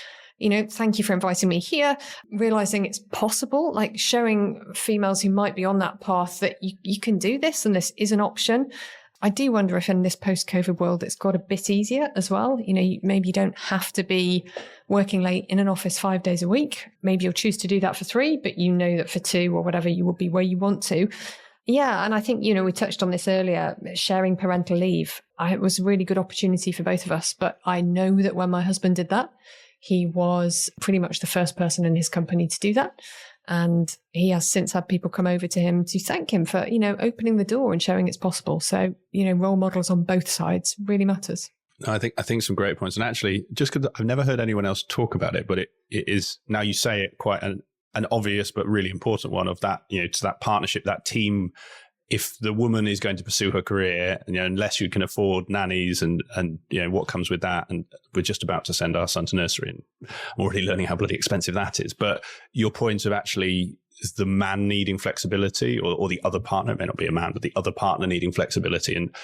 thank you for inviting me here, realizing it's possible, like showing females who might be on that path that you can do this and this is an option. I do wonder if in this post-COVID world, it's got a bit easier as well. Maybe you don't have to be working late in an office 5 days a week. Maybe you'll choose to do that for 3, but you know that for 2 or whatever, you will be where you want to. Yeah. And I think, we touched on this earlier, sharing parental leave. It was a really good opportunity for both of us. But I know that when my husband did that, he was pretty much the first person in his company to do that. And he has since had people come over to him to thank him for, opening the door and showing it's possible. So, role models on both sides really matters. I think some great points. And actually, just because I've never heard anyone else talk about it, but it is, now you say it, quite an obvious but really important one of that, to that partnership, that team. If the woman is going to pursue her career, unless you can afford nannies and what comes with that, and we're just about to send our son to nursery and I'm already learning how bloody expensive that is. But your point of actually the man needing flexibility or the other partner, it may not be a man, but the other partner needing flexibility. And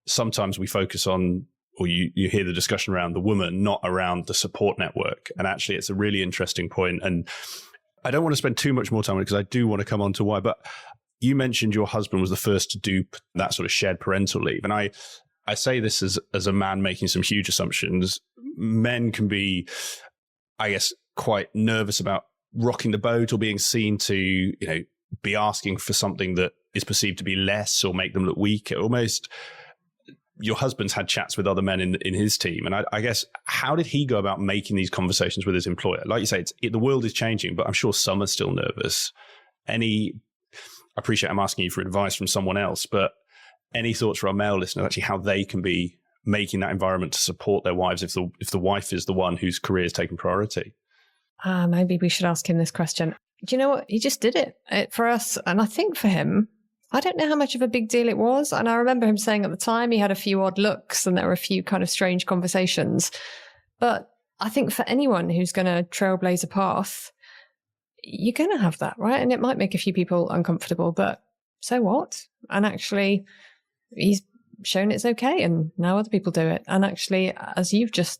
sometimes we focus on, or you hear the discussion around the woman, not around the support network. And actually it's a really interesting point. And I don't want to spend too much more time on it because I do want to come on to why, but you mentioned your husband was the first to do that sort of shared parental leave. And I say this as a man making some huge assumptions. Men can be, I guess, quite nervous about rocking the boat or being seen to, be asking for something that is perceived to be less or make them look weaker. Almost, your husband's had chats with other men in his team. And I guess, how did he go about making these conversations with his employer? Like you say, the world is changing, but I'm sure some are still nervous. I appreciate I'm asking you for advice from someone else, but any thoughts for our male listeners, actually how they can be making that environment to support their wives if the wife is the one whose career is taking priority? Maybe we should ask him this question. Do you know what? He just did it for us. And I think for him, I don't know how much of a big deal it was. And I remember him saying at the time he had a few odd looks and there were a few kind of strange conversations. But I think for anyone who's going to trailblaze a path, you're going to have that, right? And it might make a few people uncomfortable, but so what? And actually, he's shown it's okay. And now other people do it. And actually, as you've just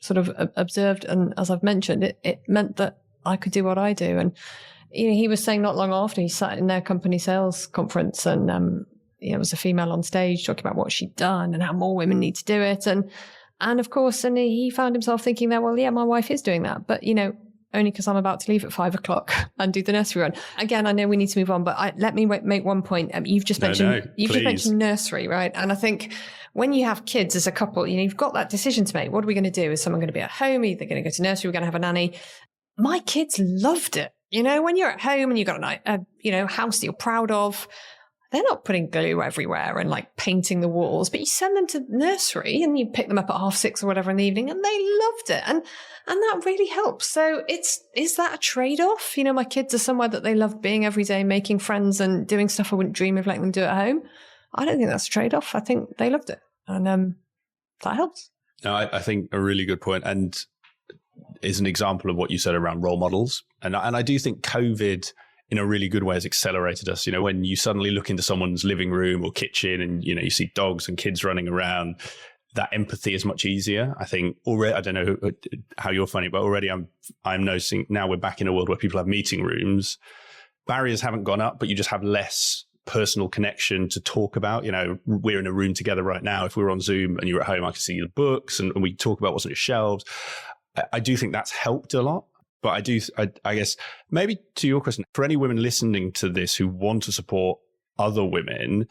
sort of observed, and as I've mentioned, it meant that I could do what I do. And, he was saying not long after, he sat in their company sales conference and, there was a female on stage talking about what she'd done and how more women need to do it. And of course, and he found himself thinking that, well, yeah, my wife is doing that. But, only because I'm about to leave at 5 o'clock and do the nursery run. Again, I know we need to move on, but let me make one point. You've just mentioned nursery, right? And I think when you have kids as a couple, you've got that decision to make. What are we going to do? Is someone going to be at home? Are they going to go to nursery? We're going to have a nanny. My kids loved it. When you're at home and you've got a house that you're proud of, they're not putting glue everywhere and like painting the walls, but you send them to nursery and you pick them up at 6:30 or whatever in the evening, and they loved it. And that really helps. So is that a trade-off? My kids are somewhere that they love being every day, making friends and doing stuff I wouldn't dream of letting them do at home. I don't think that's a trade-off. I think they loved it. And that helps. No, I think a really good point, and is an example of what you said around role models. And I do think COVID in a really good way has accelerated us. When you suddenly look into someone's living room or kitchen and, you see dogs and kids running around, that empathy is much easier. I think already, I don't know how you're finding, but already I'm noticing now we're back in a world where people have meeting rooms. Barriers haven't gone up, but you just have less personal connection to talk about. We're in a room together right now. If we were on Zoom and you're at home, I can see your books and we talk about what's on your shelves. I do think that's helped a lot. But I guess maybe to your question, for any women listening to this who want to support other women,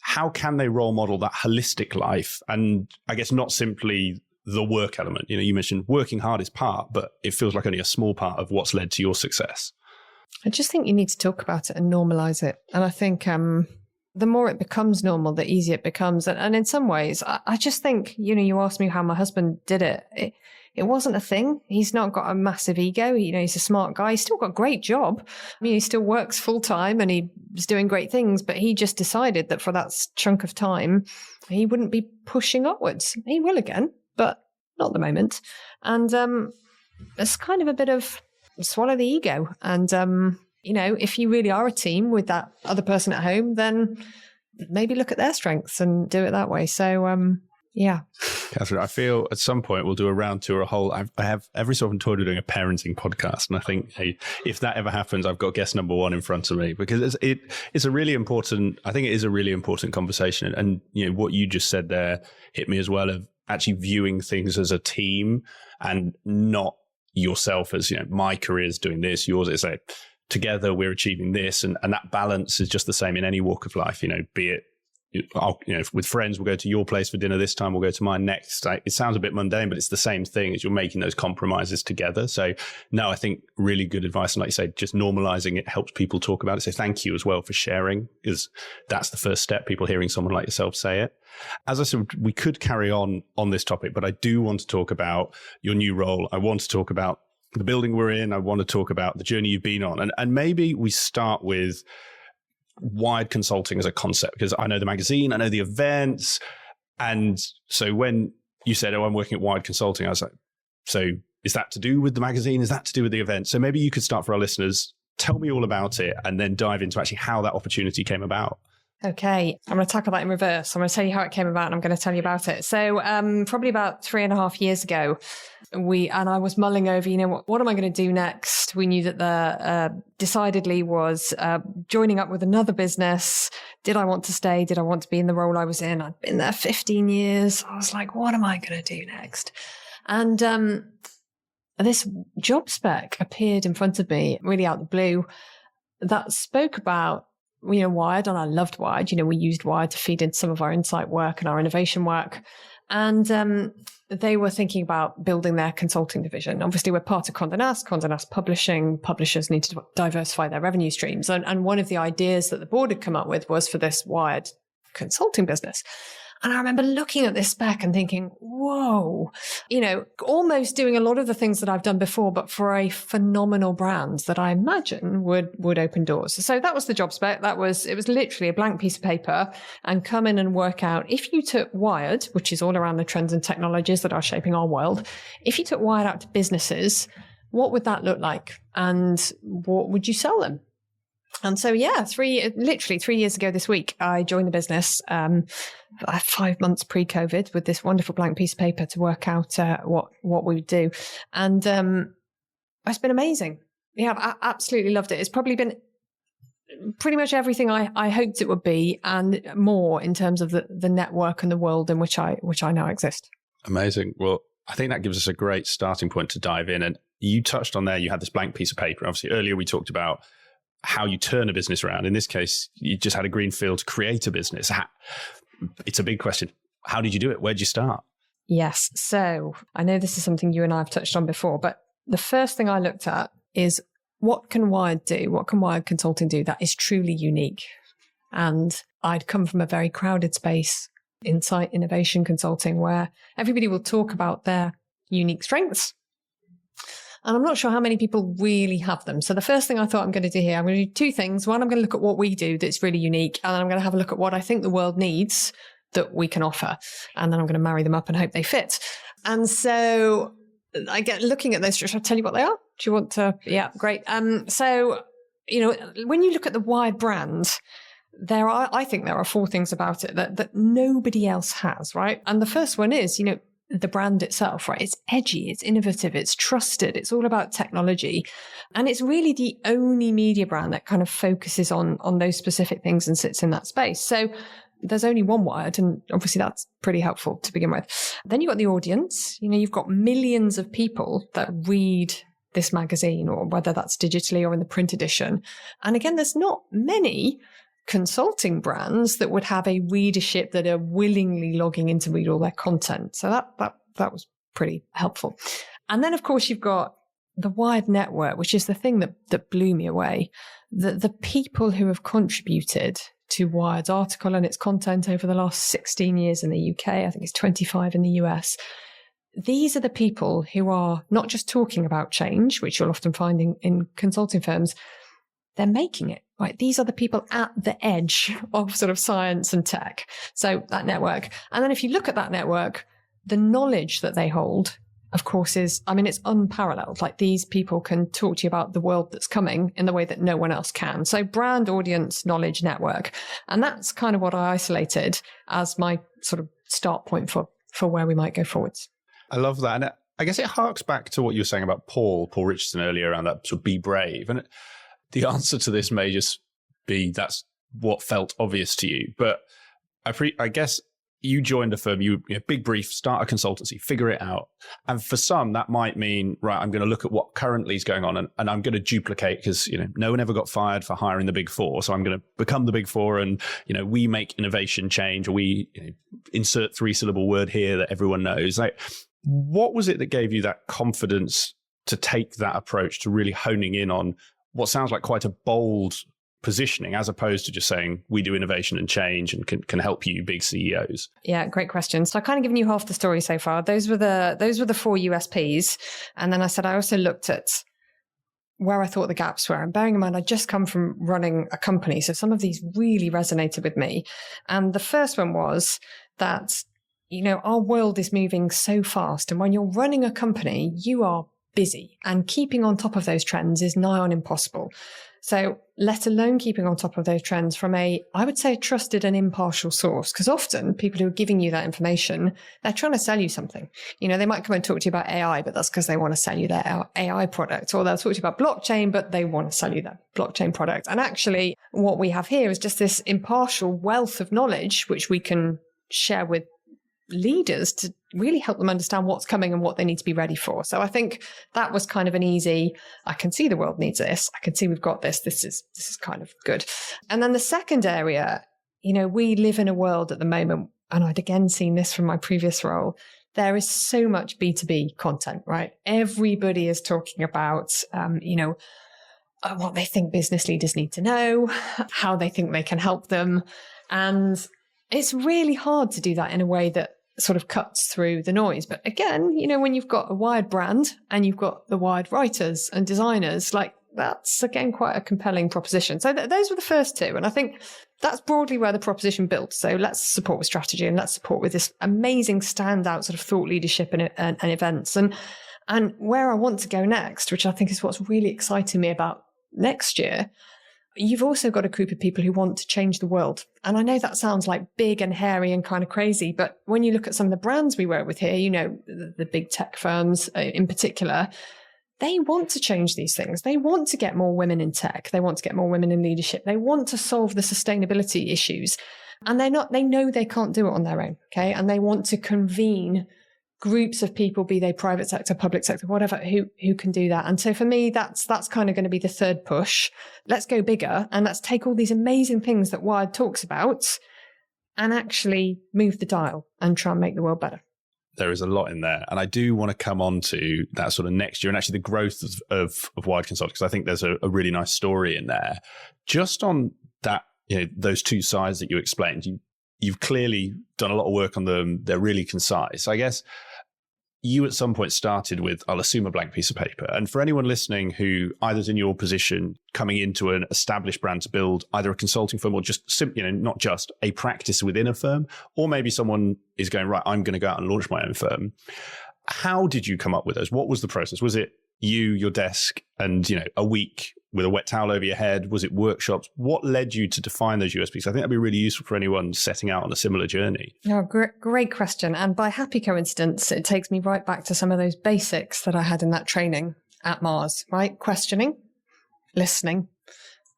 how can they role model that holistic life? And I guess not simply the work element. You mentioned working hard is part, but it feels like only a small part of what's led to your success. I just think you need to talk about it and normalize it. And I think the more it becomes normal, the easier it becomes. And in some ways, I just think, you asked me how my husband did it. It wasn't a thing. He's not got a massive ego. He's a smart guy. He's still got a great job. He still works full time and he's doing great things, but he just decided that for that chunk of time, he wouldn't be pushing upwards. He will again, but not at the moment. And it's kind of a bit of swallow the ego. And, if you really are a team with that other person at home, then maybe look at their strengths and do it that way. So, yeah. Catherine, I feel at some point we'll do a round two or a whole. I have every so often told you doing a parenting podcast. And I think if that ever happens, I've got guest number one in front of me, because it's a really important, I think it is a really important conversation. And what you just said there hit me as well, of actually viewing things as a team and not yourself as, my career is doing this, yours is together we're achieving this. And that balance is just the same in any walk of life, be it, with friends, we'll go to your place for dinner this time, we'll go to mine next. It sounds a bit mundane, but it's the same thing as you're making those compromises together. So no, I think really good advice. And like you say, just normalizing it helps people talk about it. So thank you as well for sharing, because that's the first step, people hearing someone like yourself say it. As I said, we could carry on this topic, but I do want to talk about your new role. I want to talk about the building we're in. I want to talk about the journey you've been on. And maybe we start with Wired Consulting as a concept, because I know the magazine, I know the events. And so when you said, I'm working at Wired Consulting, I was like, so is that to do with the magazine? Is that to do with the event? So maybe you could start for our listeners, tell me all about it, and then dive into actually how that opportunity came about. Okay, I'm going to tackle that in reverse. I'm going to tell you how it came about and I'm going to tell you about it. So probably about 3.5 years ago, I was mulling over, what am I going to do next? We knew that the decidedly was joining up with another business. Did I want to stay? Did I want to be in the role I was in? I'd been there 15 years. I was like, what am I going to do next? And this job spec appeared in front of me, really out of the blue, that spoke about Wired, and I loved Wired. We used Wired to feed into some of our insight work and our innovation work. And they were thinking about building their consulting division. Obviously, we're part of Condé Nast Publishing. Publishers need to diversify their revenue streams. And one of the ideas that the board had come up with was for this Wired consulting business. And I remember looking at this spec and thinking, whoa, almost doing a lot of the things that I've done before, but for a phenomenal brand that I imagine would open doors. So that was the job spec. It was literally a blank piece of paper, and come in and work out, if you took Wired, which is all around the trends and technologies that are shaping our world, if you took Wired out to businesses, what would that look like? And what would you sell them? And so, literally 3 years ago this week, I joined the business 5 months pre-COVID with this wonderful blank piece of paper to work out what we would do. And it's been amazing. Yeah, I absolutely loved it. It's probably been pretty much everything I hoped it would be, and more in terms of the network and the world in which I now exist. Amazing. Well, I think that gives us a great starting point to dive in. And you touched on there, you had this blank piece of paper. Obviously, earlier we talked about how you turn a business around. In this case, you just had a green field to create a business. It's a big question. How did you do it? Where'd you start? Yes. So I know this is something you and I have touched on before, but the first thing I looked at is, what can Wired do? What can Wired Consulting do that is truly unique? And I'd come from a very crowded space, insight, innovation consulting, where everybody will talk about their unique strengths. And I'm not sure how many people really have them. So the first thing I thought I'm going to do here, I'm going to do two things. One, I'm going to look at what we do that's really unique. And then I'm going to have a look at what I think the world needs that we can offer. And then I'm going to marry them up and hope they fit. And so I get looking at those. Shall I tell you what they are? Do you want to? Yeah, great. So, when you look at the Wired brand, I think there are four things about it that nobody else has, right? And the first one is, the brand itself, right? It's edgy, it's innovative, it's trusted, it's all about technology. And it's really the only media brand that kind of focuses on those specific things and sits in that space. So there's only one Wired, and obviously that's pretty helpful to begin with. Then you've got the audience. You've got millions of people that read this magazine, or whether that's digitally or in the print edition. And again, there's not many consulting brands that would have a readership that are willingly logging in to read all their content. So that was pretty helpful. And then, of course, you've got the Wired network, which is the thing that blew me away. The people who have contributed to Wired's article and its content over the last 16 years in the UK, I think it's 25 in the US. These are the people who are not just talking about change, which you'll often find in consulting firms, they're making it, right? These are the people at the edge of sort of science and tech. So that network. And then if you look at that network, the knowledge that they hold, of course, it's unparalleled. Like, these people can talk to you about the world that's coming in the way that no one else can. So brand, audience, knowledge, network. And that's kind of what I isolated as my sort of start point for where we might go forwards. I love that. And I guess it harks back to what you were saying about Paul Richardson earlier around that sort of be brave. And the answer to this may just be that's what felt obvious to you. But I guess you joined a firm, big brief, start a consultancy, figure it out. And for some, that might mean, right, I'm going to look at what currently is going on and I'm going to duplicate, because, no one ever got fired for hiring the big four. So I'm going to become the big four and, we make innovation change, or we insert 3-syllable word here that everyone knows. Like, what was it that gave you that confidence to take that approach to really honing in on what sounds like quite a bold positioning, as opposed to just saying we do innovation and change and can help you big CEOs? Yeah, great question. So I've kind of given you half the story so far. Those were the 4 USPs. And then I said I also looked at where I thought the gaps were. And bearing in mind, I'd just come from running a company, so some of these really resonated with me. And the first one was that, our world is moving so fast. And when you're running a company, you are busy, and keeping on top of those trends is nigh on impossible. So let alone keeping on top of those trends from I would say, trusted and impartial source. Because often people who are giving you that information, they're trying to sell you something. They might come and talk to you about AI, but that's because they want to sell you their AI product. Or they'll talk to you about blockchain, but they want to sell you that blockchain product. And actually what we have here is just this impartial wealth of knowledge, which we can share with leaders to really help them understand what's coming and what they need to be ready for. So I think that was kind of an easy, I can see the world needs this. I can see we've got this. This is kind of good. And then the second area, we live in a world at the moment, and I'd again seen this from my previous role. There is so much B2B content, right? Everybody is talking about, what they think business leaders need to know, how they think they can help them. And it's really hard to do that in a way that sort of cuts through the noise. But again, when you've got a Wired brand and you've got the Wired writers and designers, like that's again quite a compelling proposition. So those were the first two. And I think that's broadly where the proposition built. So let's support with strategy and let's support with this amazing standout sort of thought leadership and events. And where I want to go next, which I think is what's really exciting me about next year, you've also got a group of people who want to change the world. And I know that sounds like big and hairy and kind of crazy, but when you look at some of the brands we work with here, the big tech firms in particular, they want to change these things. They want to get more women in tech. They want to get more women in leadership. They want to solve the sustainability issues. And they know they can't do it on their own. Okay. And they want to convene groups of people, be they private sector, public sector, whatever, who can do that. And so for me, that's kind of going to be the third push. Let's go bigger and let's take all these amazing things that Wired talks about and actually move the dial and try and make the world better. There is a lot in there. And I do want to come on to that sort of next year and actually the growth of Wired Consulting, because I think there's a really nice story in there. Just on that, those two sides that you explained, you've clearly done a lot of work on them. They're really concise. I guess you at some point started with, I'll assume, a blank piece of paper. And for anyone listening who either is in your position coming into an established brand to build either a consulting firm or just simply, not just a practice within a firm, or maybe someone is going, right, I'm going to go out and launch my own firm. How did you come up with those? What was the process? Was it your desk and, a week with a wet towel over your head? Was it workshops? What led you to define those USPs? I think that'd be really useful for anyone setting out on a similar journey. Oh, great question. And by happy coincidence, it takes me right back to some of those basics that I had in that training at Mars, right? Questioning, listening.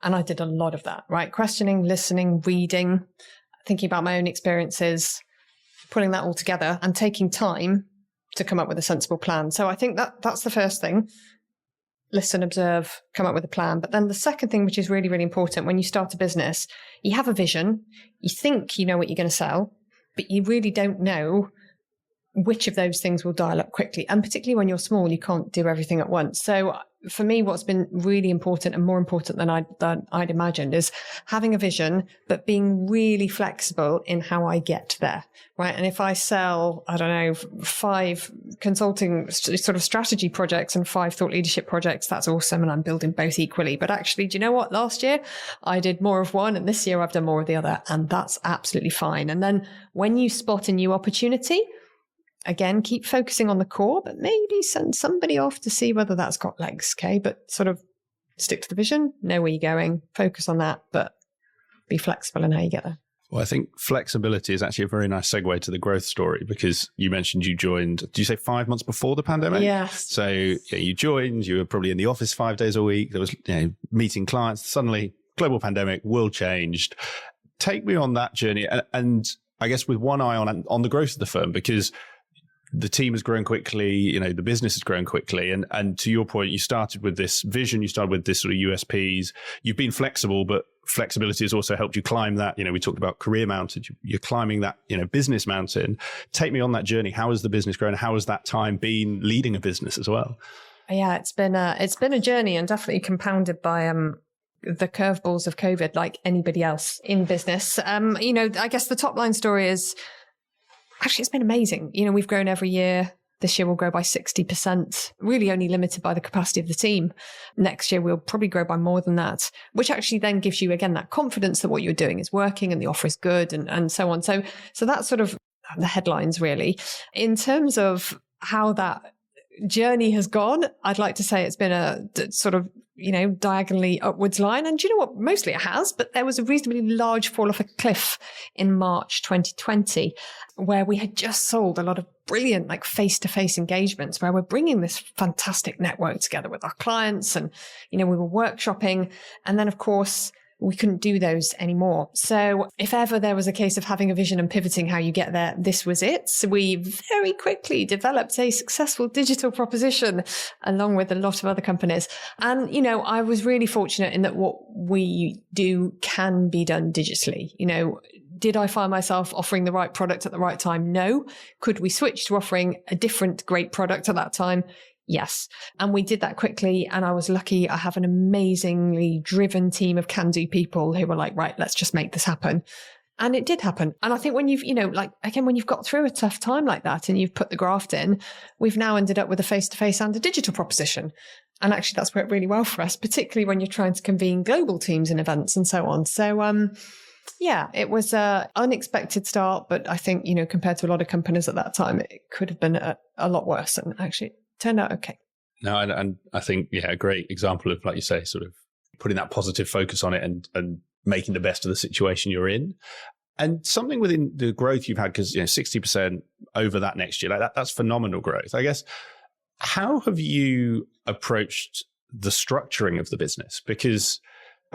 And I did a lot of that, right? Questioning, listening, reading, thinking about my own experiences, putting that all together and taking time to come up with a sensible plan. So I think that's the first thing. Listen, observe, come up with a plan. But then the second thing, which is really, really important, when you start a business, you have a vision, you think you know what you're going to sell, but you really don't know which of those things will dial up quickly. And particularly when you're small, you can't do everything at once. So for me, what's been really important and more important than I'd imagined is having a vision, but being really flexible in how I get there, right? And if I sell, 5 consulting sort of strategy projects and 5 thought leadership projects, that's awesome. And I'm building both equally. But actually, do you know what? Last year, I did more of one and this year I've done more of the other. And that's absolutely fine. And then when you spot a new opportunity, again, keep focusing on the core, but maybe send somebody off to see whether that's got legs, okay? But sort of stick to the vision, know where you're going, focus on that, but be flexible in how you get there. Well, I think flexibility is actually a very nice segue to the growth story, because you mentioned you joined, did you say 5 months before the pandemic? Yes. So you joined, you were probably in the office 5 days a week. There was meeting clients. Suddenly, global pandemic, world changed. Take me on that journey. And I guess with one eye on the growth of the firm, because the team has grown quickly, the business has grown quickly. And to your point, you started with this vision, you started with this sort of USPs. You've been flexible, but flexibility has also helped you climb that. We talked about career mountain, you're climbing that, business mountain. Take me on that journey. How has the business grown? How has that time been leading a business as well? Yeah, it's been a journey, and definitely compounded by the curveballs of COVID, like anybody else in business. I guess the top line story is, actually, it's been amazing. We've grown every year. This year we'll grow by 60%, really only limited by the capacity of the team. Next year we'll probably grow by more than that, which actually then gives you, again, that confidence that what you're doing is working and the offer is good and so on. So that's sort of the headlines, really. In terms of how that journey has gone, I'd like to say it's been a sort of, diagonally upwards line. And do you know what? Mostly it has, but there was a reasonably large fall off a cliff in March 2020, where we had just sold a lot of brilliant, like face-to-face engagements where we're bringing this fantastic network together with our clients. And, we were workshopping. And then, of course, we couldn't do those anymore. So if ever there was a case of having a vision and pivoting how you get there, this was it. So we very quickly developed a successful digital proposition along with a lot of other companies. And, I was really fortunate in that what we do can be done digitally. Did I find myself offering the right product at the right time? No. Could we switch to offering a different great product at that time? Yes. And we did that quickly. And I was lucky. I have an amazingly driven team of can-do people who were like, right, let's just make this happen. And it did happen. And I think when you've, when you've got through a tough time like that and you've put the graft in, we've now ended up with a face-to-face and a digital proposition. And actually that's worked really well for us, particularly when you're trying to convene global teams and events and so on. So, it was an unexpected start, but I think, compared to a lot of companies at that time, it could have been a lot worse, and actually it turned out okay. No, and I think, a great example of, like you say, sort of putting that positive focus on it and making the best of the situation you're in. And something within the growth you've had, because 60% over that next year, that's phenomenal growth. I guess, how have you approached the structuring of the business? Because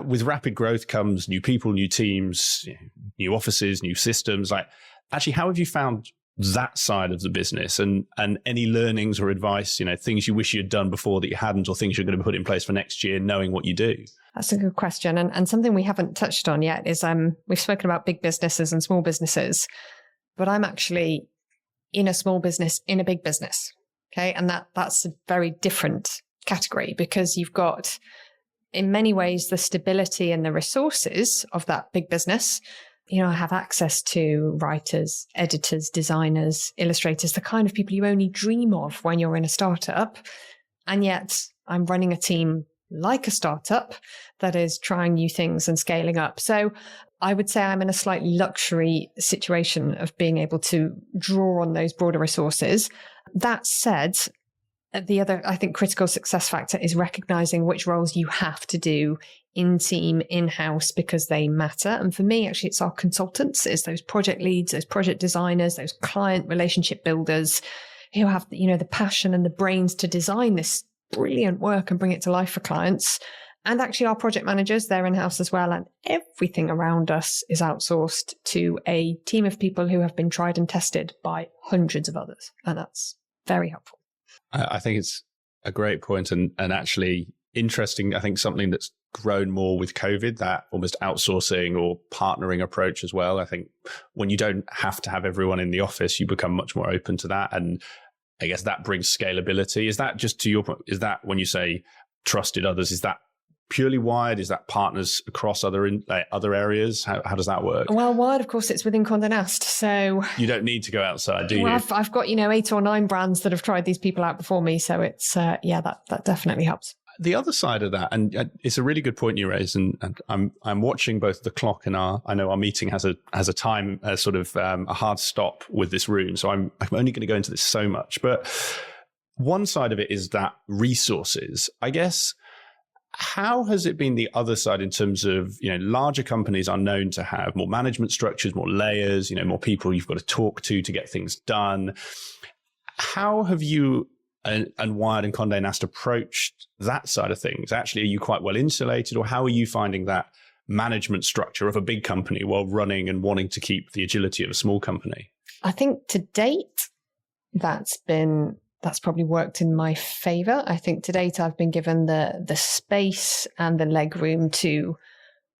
with rapid growth comes new people, new teams, new offices, new systems. Actually, how have you found that side of the business, and any learnings or advice, things you wish you had done before that you hadn't, or things you're going to put in place for next year, knowing what you do? That's a good question. And something we haven't touched on yet is we've spoken about big businesses and small businesses, but I'm actually in a small business, in a big business. Okay. And that's a very different category, because you've got, in many ways, the stability and the resources of that big business. I have access to writers, editors, designers, illustrators, the kind of people you only dream of when you're in a startup. And yet I'm running a team like a startup that is trying new things and scaling up. So I would say I'm in a slightly luxury situation of being able to draw on those broader resources. That said, the other, I think, critical success factor is recognizing which roles you have to do in team, in-house, because they matter. And for me, actually, it's our consultants, it's those project leads, those project designers, those client relationship builders who have, the passion and the brains to design this brilliant work and bring it to life for clients. And actually our project managers, they're in-house as well. And everything around us is outsourced to a team of people who have been tried and tested by hundreds of others. And that's very helpful. I think it's a great point, and actually interesting. I think something that's grown more with COVID, that almost outsourcing or partnering approach as well. I think when you don't have to have everyone in the office, you become much more open to that. And I guess that brings scalability. Is that, just to your point, is that when you say trusted others, is that purely Wired? Is that partners across other areas? How does that work? Well, Wired, of course, it's within Condé Nast, so you don't need to go outside, do you? I've got 8 or 9 brands that have tried these people out before me, so it's that definitely helps. The other side of that, and it's a really good point you raised, and I'm watching both the clock and I know our meeting has a time, a hard stop with this room, so I'm only going to go into this so much. But one side of it is that resources, I guess. How has it been the other side in terms of, larger companies are known to have more management structures, more layers, more people you've got to talk to get things done. How have you and Wired and Condé Nast approached that side of things? Actually, are you quite well insulated, or how are you finding that management structure of a big company while running and wanting to keep the agility of a small company? I think to date, that's probably worked in my favor. I think to date, I've been given the space and the leg room to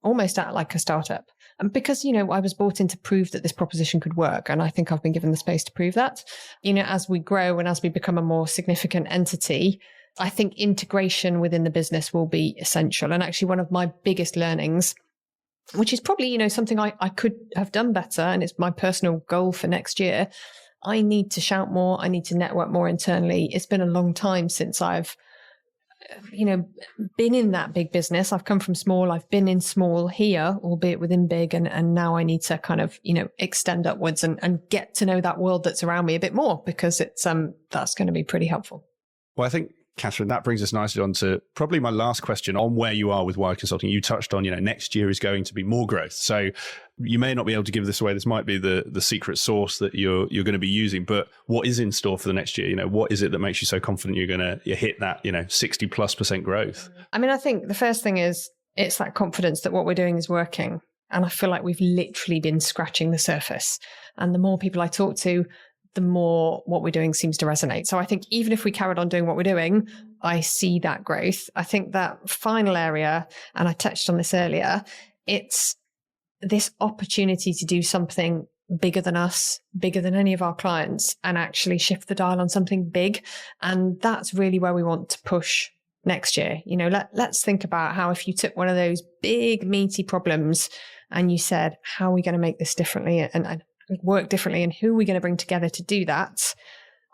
almost act like a startup. And because, I was brought in to prove that this proposition could work. And I think I've been given the space to prove that. As we grow and as we become a more significant entity, I think integration within the business will be essential. And actually one of my biggest learnings, which is probably, something I could have done better, and it's my personal goal for next year, I need to shout more. I need to network more internally. It's been a long time since I've, been in that big business. I've come from small. I've been in small here, albeit within big. And now I need to kind of, extend upwards and get to know that world that's around me a bit more, because it's, that's going to be pretty helpful. Well, I think, Catherine, that brings us nicely on to probably my last question on where you are with Wired Consulting. You touched on, next year is going to be more growth. So you may not be able to give this away. This might be the secret sauce that you're going to be using, but what is in store for the next year? What is it that makes you so confident you're going to hit that, 60+% growth? I mean, I think the first thing is it's that confidence that what we're doing is working. And I feel like we've literally been scratching the surface. And the more people I talk to, the more what we're doing seems to resonate. So I think even if we carried on doing what we're doing, I see that growth. I think that final area, and I touched on this earlier, it's this opportunity to do something bigger than us, bigger than any of our clients, and actually shift the dial on something big. And that's really where we want to push next year. Let's think about how if you took one of those big meaty problems and you said, how are we going to make this differently and work differently, and who are we going to bring together to do that?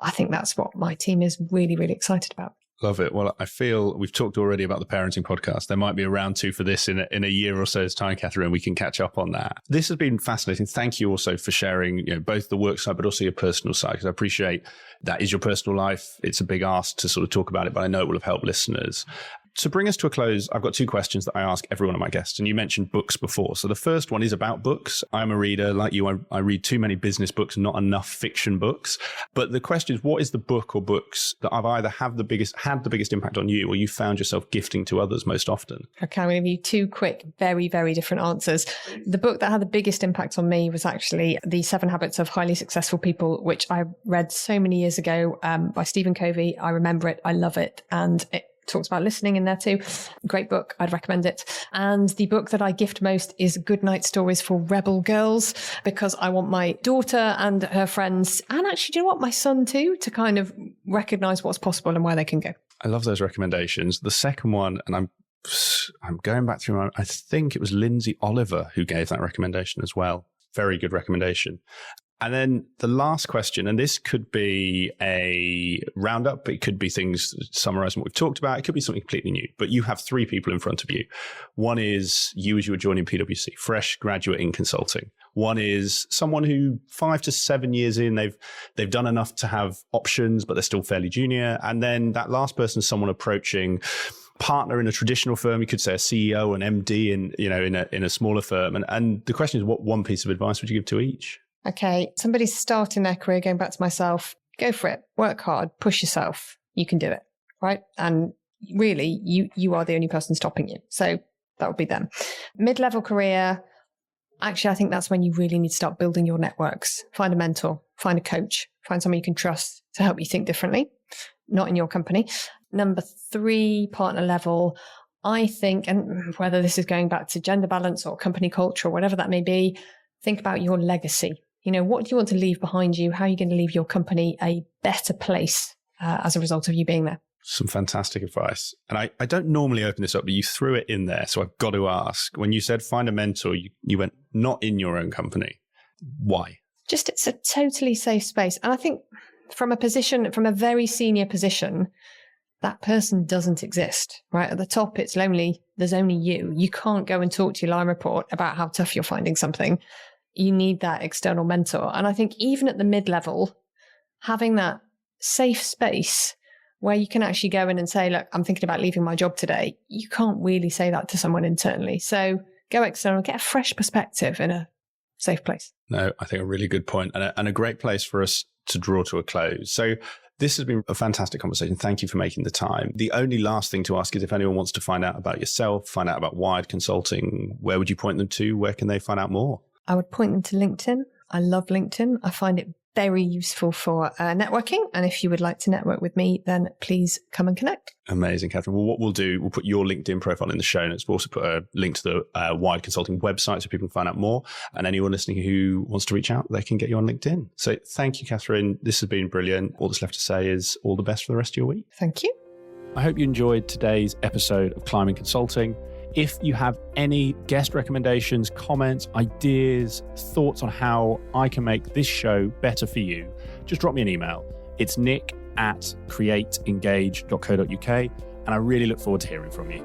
I think that's what my team is really, really excited about. Love it. Well, I feel we've talked already about the parenting podcast. There might be a round 2 for this in a year or so's time, Catherine. We can catch up on that. This has been fascinating. Thank you also for sharing, both the work side, but also your personal side, because I appreciate that is your personal life. It's a big ask to sort of talk about it, but I know it will have helped listeners. To bring us to a close, I've got 2 questions that I ask every one of my guests. And you mentioned books before. So the first one is about books. I'm a reader. Like you, I read too many business books, not enough fiction books. But the question is, what is the book or books that have either had the biggest impact on you, or you found yourself gifting to others most often? Okay, I'm going to give you 2 quick, very, very different answers. The book that had the biggest impact on me was actually The 7 Habits of Highly Successful People, which I read so many years ago by Stephen Covey. I remember it. I love it. And it talks about listening in there too. Great book. I'd recommend it. And the book that I gift most is Goodnight Stories for Rebel Girls, because I want my daughter and her friends, and actually, do you know what, my son too, to kind of recognize what's possible and where they can go. I love those recommendations. The second one, and I'm going back through I think it was Lindsay Oliver who gave that recommendation as well. Very good recommendation. And then the last question, and this could be a roundup, it could be things summarizing what we've talked about, it could be something completely new, but you have 3 people in front of you. One is you as you were joining PwC, fresh graduate in consulting. One is someone who 5 to 7 years in, they've done enough to have options, but they're still fairly junior. And then that last person is someone approaching partner in a traditional firm. You could say a CEO, an MD in a smaller firm. And the question is, what one piece of advice would you give to each? Okay, somebody's starting their career, going back to myself, go for it, work hard, push yourself. You can do it, right? And really, you are the only person stopping you. So that would be them. Mid-level career, actually, I think that's when you really need to start building your networks. Find a mentor, find a coach, find someone you can trust to help you think differently, not in your company. Number 3, partner level, I think, and whether this is going back to gender balance or company culture or whatever that may be, think about your legacy. What do you want to leave behind you? How are you going to leave your company a better place as a result of you being there? Some fantastic advice. And I don't normally open this up, but you threw it in there. So I've got to ask, when you said find a mentor, you went not in your own company. Why? Just it's a totally safe space. And I think from a very senior position, that person doesn't exist, right? At the top, it's lonely. There's only you. You can't go and talk to your line report about how tough you're finding something. You need that external mentor. And I think even at the mid-level, having that safe space where you can actually go in and say, look, I'm thinking about leaving my job today. You can't really say that to someone internally. So go external, get a fresh perspective in a safe place. No, I think a really good point and a great place for us to draw to a close. So this has been a fantastic conversation. Thank you for making the time. The only last thing to ask is if anyone wants to find out about yourself, find out about Wired Consulting, where would you point them to? Where can they find out more? I would point them to LinkedIn. I love LinkedIn. I find it very useful for networking. And if you would like to network with me, then please come and connect. Amazing, Catherine. Well, what we'll do, we'll put your LinkedIn profile in the show notes. We'll also put a link to the Wired Consulting website so people can find out more. And anyone listening who wants to reach out, they can get you on LinkedIn. So thank you, Catherine. This has been brilliant. All that's left to say is all the best for the rest of your week. Thank you. I hope you enjoyed today's episode of Climbing Consulting. If you have any guest recommendations, comments, ideas, thoughts on how I can make this show better for you, just drop me an email. It's nick@createengage.co.uk, and I really look forward to hearing from you.